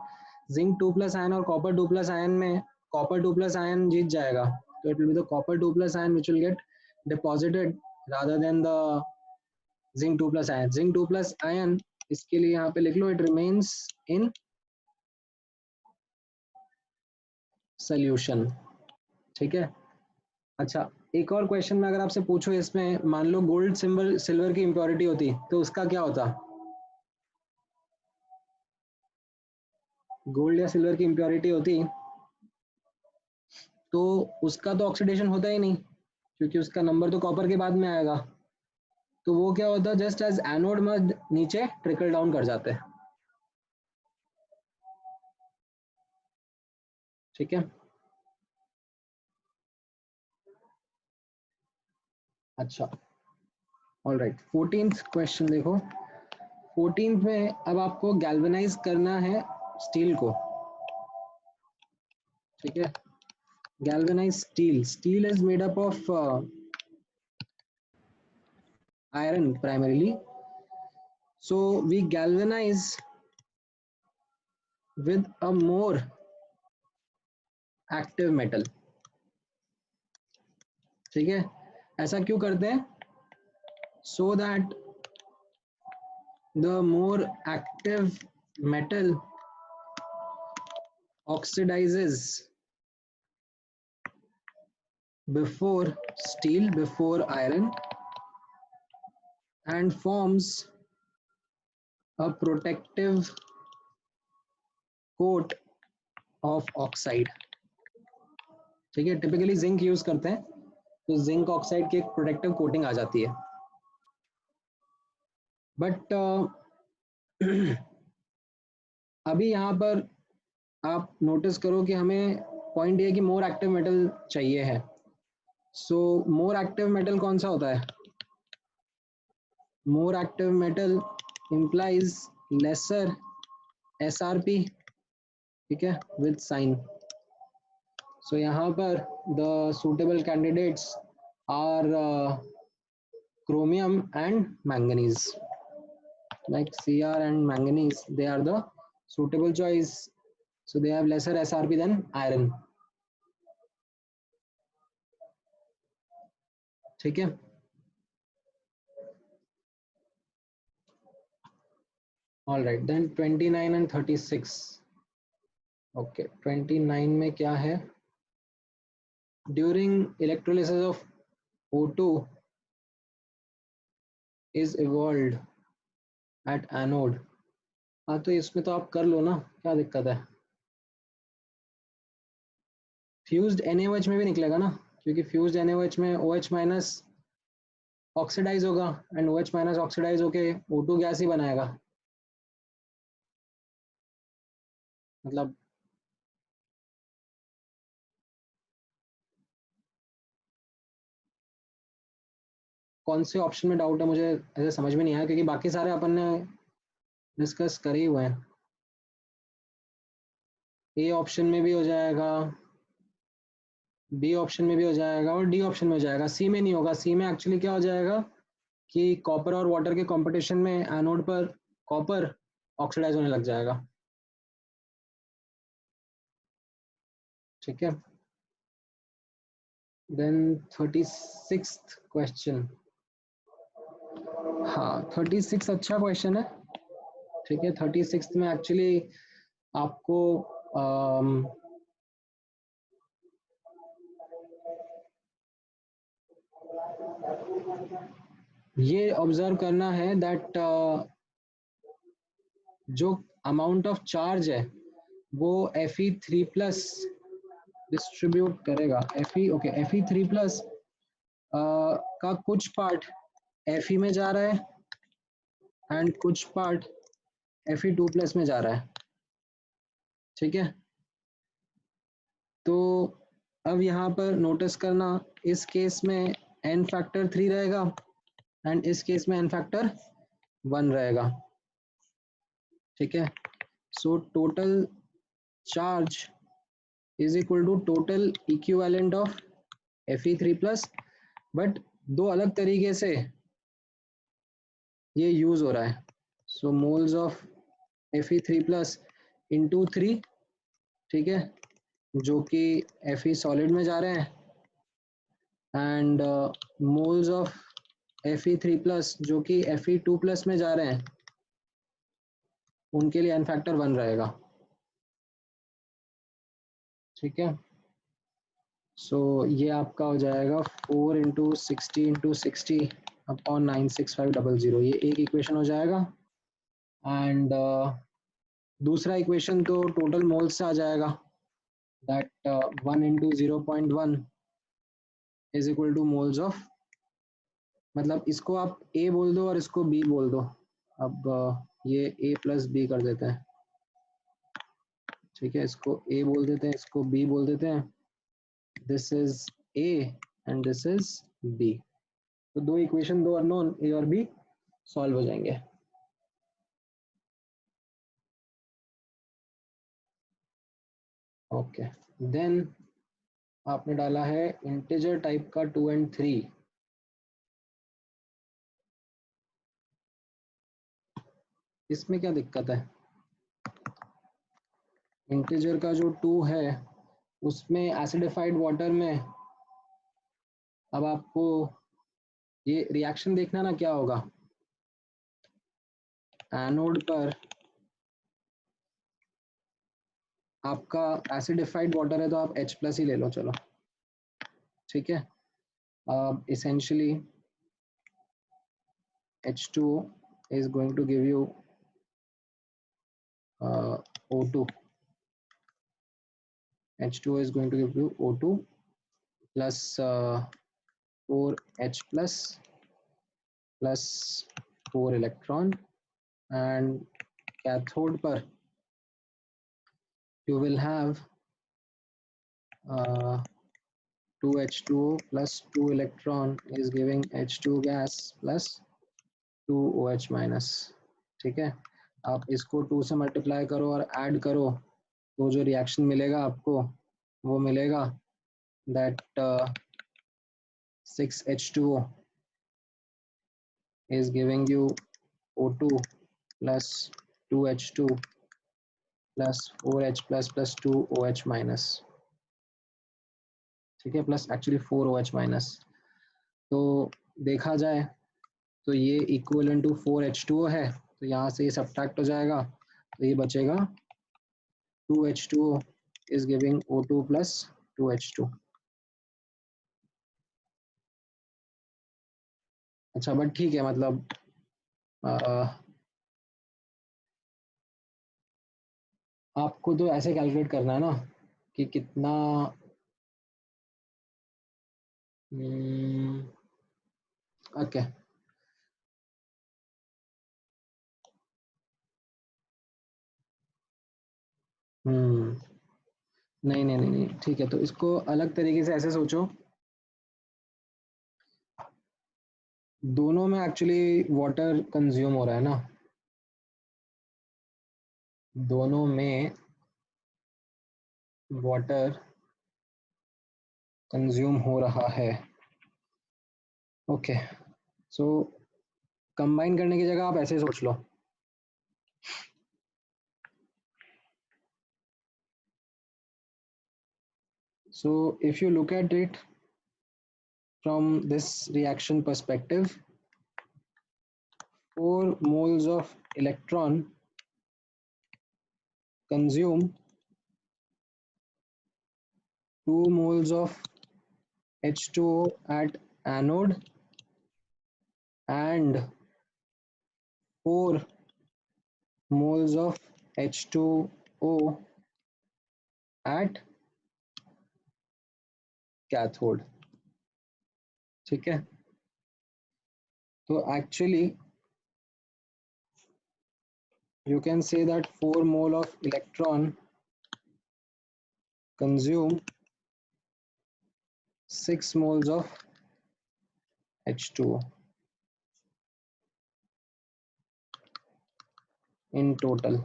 जिंक 2 प्लस आयन और कॉपर 2 प्लस आयन में कॉपर 2 प्लस आयन जीत जाएगा, तो it will be the copper 2 plus ion which will get deposited rather than the zinc 2 plus ion. Zinc 2 plus ion, इसके लिए यहाँ पे लिख लो, इट रिमेन्स इन सोल्यूशन, ठीक है। अच्छा, एक और क्वेश्चन में अगर आपसे पूछो, इसमें मान लो गोल्ड सिल्वर की इम्प्योरिटी होती तो उसका क्या होता, गोल्ड या सिल्वर की इम्प्योरिटी होती तो उसका तो ऑक्सीडेशन होता ही नहीं, क्योंकि उसका नंबर तो कॉपर के बाद में आएगा, तो वो क्या होता है, जस्ट एज एनोड में नीचे ट्रिकल डाउन कर जाते हैं, ठीक है। अच्छा, ऑलराइट, 14th क्वेश्चन देखो। 14th में अब आपको गैल्वेनाइज करना है स्टील को, ठीक है। Galvanise steel, steel is made up of iron primarily, so we galvanize with a more active metal, ठीक है। ऐसा क्यों करते हैं, so that the more active metal oxidizes before steel, before iron, and forms a protective coat of oxide, ठीक है। Typically zinc use करते हैं, तो जिंक ऑक्साइड की एक प्रोटेक्टिव कोटिंग आ जाती है, बट अभी यहाँ पर आप नोटिस करो कि हमें पॉइंट ये कि मोर एक्टिव मेटल चाहिए है, सो मोर एक्टिव मेटल कौन सा होता है, more active metal implies lesser SRP, ठीक है, विद साइन। सो यहाँ पर the suitable candidates are chromium and manganese, like Cr and manganese, they are the suitable choice, so they have lesser SRP than iron, ठीक है। All right, then 29 and 36, okay, 29 में क्या है, during electrolysis of O2 is evolved at anode. हाँ तो इसमें तो आप कर लो ना, क्या दिक्कत है। फ्यूज्ड NaOH में भी निकलेगा ना, क्योंकि फ्यूज्ड NaOH में OH माइनस ऑक्सीडाइज होगा एंड OH माइनस ऑक्सीडाइज होके O2 गैस ही बनाएगा। मतलब कौन से ऑप्शन में डाउट है मुझे ऐसे समझ में नहीं आया, क्योंकि बाकी सारे अपन ने डिस्कस करे ही हुए हैं। ए ऑप्शन में भी हो जाएगा, बी ऑप्शन में भी हो जाएगा और डी ऑप्शन में हो जाएगा। सी में नहीं होगा। सी में एक्चुअली क्या हो जाएगा कि कॉपर और वाटर के कंपटीशन में एनोड पर कॉपर ऑक्सीडाइज होने लग जाएगा। ठीक है, देन 36th क्वेश्चन। हाँ 36 अच्छा क्वेश्चन है। ठीक है, 36 में एक्चुअली आपको ये ऑब्जर्व करना है दैट जो अमाउंट ऑफ चार्ज है वो Fe3+ डिस्ट्रीब्यूट करेगा। ओके, Fe3+ का कुछ पार्ट Fe में जा रहा है एंड कुछ पार्ट Fe2+ में जा रहा है। ठीक है, तो अब यहाँ पर नोटिस करना, इस केस में n फैक्टर 3 रहेगा एंड इस केस में n फैक्टर 1 रहेगा। ठीक है, so total charge is equal to total equivalent of Fe3+, but दो अलग तरीके से ये यूज हो रहा है। सो मोल्स ऑफ Fe3+ इंटू 3, ठीक है, जो कि Fe सॉलिड में जा रहे हैं, एंड मोल्स ऑफ Fe3+ जो कि Fe2+ में जा रहे हैं, उनके लिए n फैक्टर 1 रहेगा। ठीक है, सो ये आपका हो जाएगा 4 इंटू 60 इंटू 60 अपॉन 96500। ये एक इक्वेशन हो जाएगा एंड दूसरा इक्वेशन तो टोटल मोल्स से आ जाएगा, that 1 into 0.1 is equal two moles of, मतलब इसको आप A बोल दो और इसको B बोल दो। अब ये A प्लस B कर देते हैं। ठीक है, इसको A बोल देते हैं, इसको B बोल देते हैं। This is A and this is B। तो दो इक्वेशन, दो अननोन A और B सॉल्व हो जाएंगे। ओके, देन आपने डाला है इंटीजर टाइप का 2 and 3। इसमें क्या दिक्कत है? इंटीजर का जो 2 है उसमें एसिडिफाइड वाटर में अब आपको ये रिएक्शन देखना ना क्या होगा। एनोड पर आपका एसिडिफाइड वाटर है तो आप H+ ही ले लो, चलो ठीक है। Essentially H2O is going to give you O2. H2O is going to give you O2 plus 4H plus 4 electron, and cathode पर you will have 2H2O plus 2 electron is giving H2 gas plus 2 OH minus। ठीक है, आप इसको 2 से multiply करो और add करो तो जो रिएक्शन मिलेगा आपको वो मिलेगा that 6H2O is giving you O2 plus 2H2 plus 4H plus 2 OH minus। ठीक है, प्लस एक्चुअली 4 OH माइनस। तो देखा जाए तो ये इक्वलेंट टू 4H2O है, तो यहाँ से ये सब्ट्रैक्ट हो जाएगा, तो ये बचेगा 2H2O is giving O2 plus 2H2। अच्छा, बट ठीक है, मतलब आपको तो ऐसे कैलकुलेट करना है ना कि कितना ओके नहीं नहीं नहीं नहीं ठीक है, तो इसको अलग तरीके से ऐसे सोचो, दोनों में एक्चुअली वाटर कंज्यूम हो रहा है ना, दोनों में वाटर कंज्यूम हो रहा है। ओके, सो कंबाइन करने की जगह आप ऐसे सोच लो, so if you look at it from this reaction perspective, 4 moles of electron consume 2 moles of H2O at anode and 4 moles of H2O at cathode। ठीक है, तो actually you can say that 4 mole of electron consume 6 moles of H2O in total,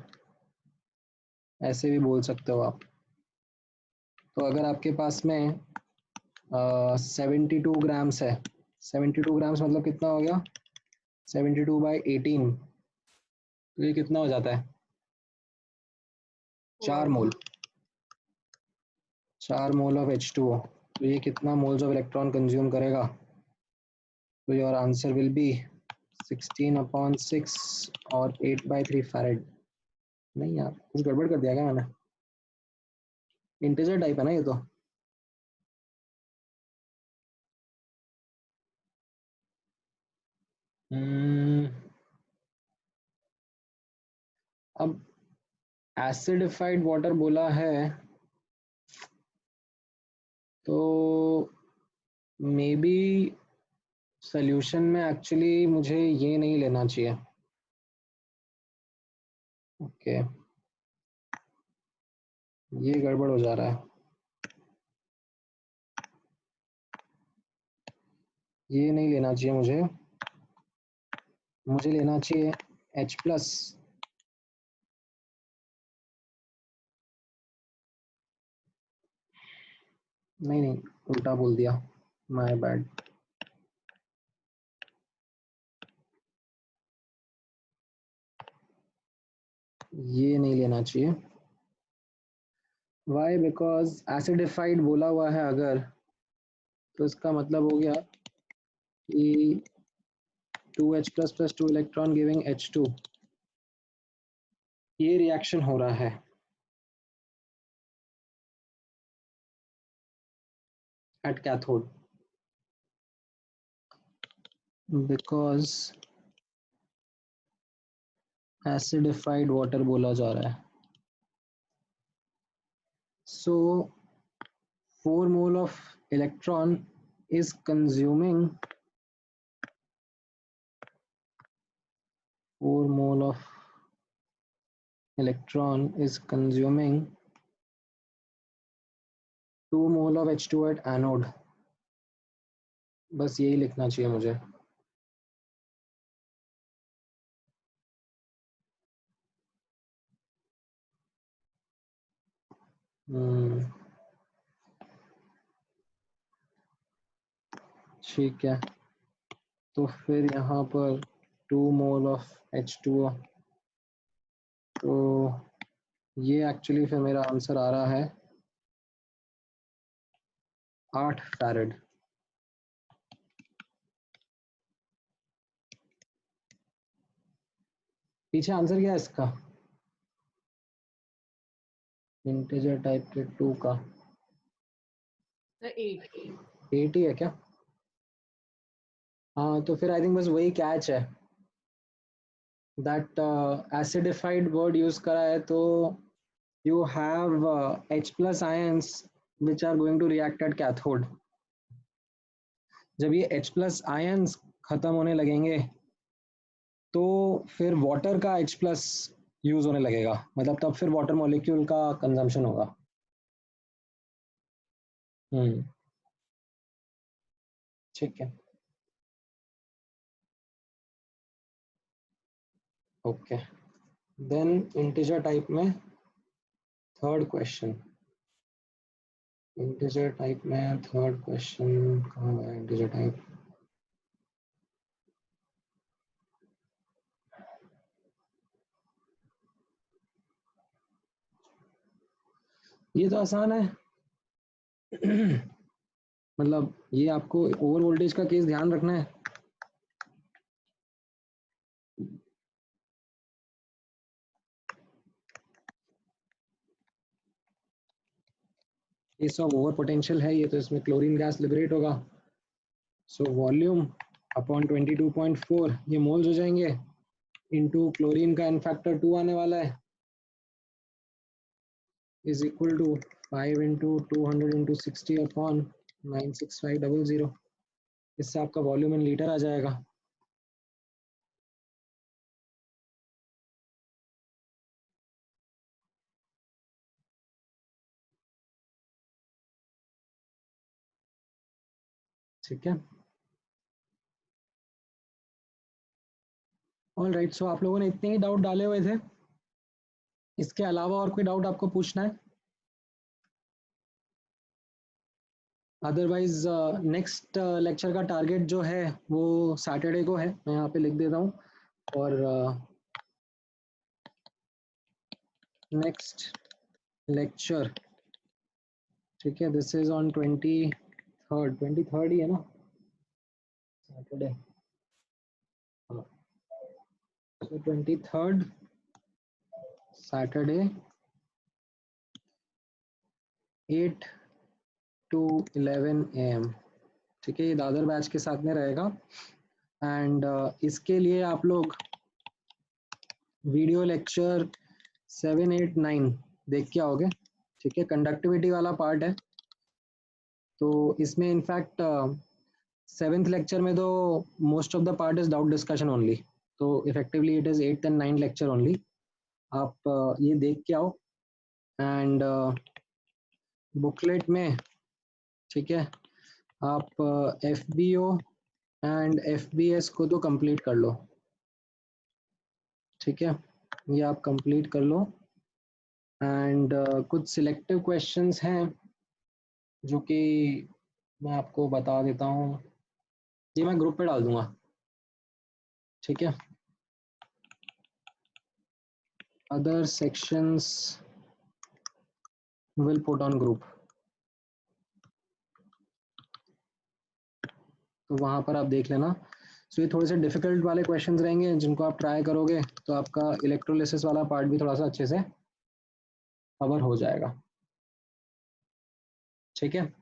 ऐसे भी बोल सकते हो आप। तो अगर आपके पास में 72 ग्राम्स है, 72 ग्राम्स मतलब कितना हो गया, 72/18, तो ये कितना हो जाता है, 4 मोल, 4 मोल ऑफ H2O। तो ये कितना मोल्स ऑफ इलेक्ट्रॉन कंज्यूम करेगा, तो योर आंसर विल बी 16/6 और 8/3 फैरेड। नहीं यार, कुछ गड़बड़ कर दिया क्या मैंने, इंटीजर टाइप है ना ये तो। अब एसिडिफाइड वाटर बोला है, तो मे बी सोल्यूशन में एक्चुअली मुझे ये नहीं लेना चाहिए। ओके, ये गड़बड़ हो जा रहा है, ये नहीं लेना चाहिए मुझे, मुझे लेना चाहिए H+। नहीं नहीं, उल्टा बोल दिया, माय बैड। ये नहीं लेना चाहिए, वाई, बिकॉज एसिडिफाइड बोला हुआ है अगर, तो इसका मतलब हो गया कि 2H+ + 2 इलेक्ट्रॉन गिविंग H2, ये रिएक्शन हो रहा है at cathode, because acidified water बोला जा रहा है। सो 4 मोल of electron is consuming 4 mole of electron is consuming 2 mole of H2 at anode। बस यही लिखना चाहिए मुझे। ठीक है, तो फिर यहाँ पर 2 मोल ऑफ H2O, तो ये एक्चुअली फिर मेरा आंसर आ रहा है 8 फैरेड। पीछे आंसर क्या है इसका, इंटीजर टाइप के 2 का 8 ही है क्या? हाँ, तो फिर आई थिंक बस वही कैच है, दैट एसिडिफाइड वर्ड यूज करा है, तो you have H plus ions which are going to react at cathode. जब ये H plus ions खत्म होने लगेंगे तो फिर वाटर का H plus यूज होने लगेगा, मतलब तब फिर वाटर मॉलिक्यूल का कंजम्पशन होगा। ठीक है, ओके। देन इंटीजर टाइप में थर्ड क्वेश्चन, इंटीजर टाइप में थर्ड क्वेश्चन कहाँ गया इंटीजर टाइप? ये तो आसान है। मतलब ये आपको ओवर वोल्टेज का केस ध्यान रखना है। केस ऑफ ओवर पोटेंशियल है ये, तो इसमें क्लोरीन गैस लिबरेट होगा। सो वॉल्यूम अपॉन 22.4 ये मोल्स हो जाएंगे, इनटू क्लोरीन का एन फैक्टर 2 आने वाला है, is equal to 5 into 200 into 60 upon 96500। इससे आपका वॉल्यूम इन लीटर आ जाएगा। ठीक है, ऑल राइट। सो आप लोगों ने इतने ही डाउट डाले हुए थे, इसके अलावा और कोई डाउट आपको पूछना है? अदरवाइज नेक्स्ट लेक्चर का टारगेट जो है वो सैटरडे को है, मैं यहाँ पे लिख देता हूँ। और नेक्स्ट लेक्चर, ठीक है, दिस इज ऑन 23rd ही है ना, सैटरडे। हाँ, so 23rd Saturday 8 to 11 AM। ठीक है, ये दादर बैच के साथ में रहेगा। एंड इसके लिए आप लोग वीडियो लेक्चर 7, 8, 9 देख के आओगे। ठीक है, कंडक्टिविटी वाला पार्ट है, तो इसमें इनफैक्ट 7th लेक्चर में तो most of the part is doubt discussion only, तो effectively it is 8th and 9th lecture only. आप ये देख के आओ। एंड बुकलेट में, ठीक है, आप FBO एंड FBS को तो कंप्लीट कर लो। ठीक है, ये आप कंप्लीट कर लो। एंड कुछ सिलेक्टिव क्वेश्चंस हैं जो कि मैं आपको बता देता हूँ, ये मैं ग्रुप पे डाल दूंगा। ठीक है, other sections will put on group, तो वहां पर आप देख लेना। सो ये थोड़े से डिफिकल्ट वाले क्वेश्चंस रहेंगे, जिनको आप ट्राई करोगे तो आपका इलेक्ट्रोलिसिस वाला पार्ट भी थोड़ा सा अच्छे से कवर हो जाएगा। ठीक है,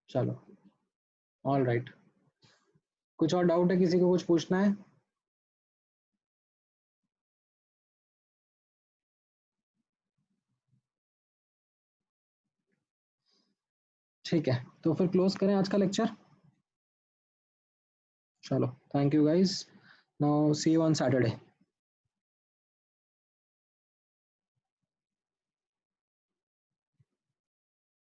चलो, ऑल राइट। कुछ और डाउट है किसी को, कुछ पूछना है? ठीक है, तो फिर क्लोज करें आज का लेक्चर। चलो, thank you guys, now see you on Saturday.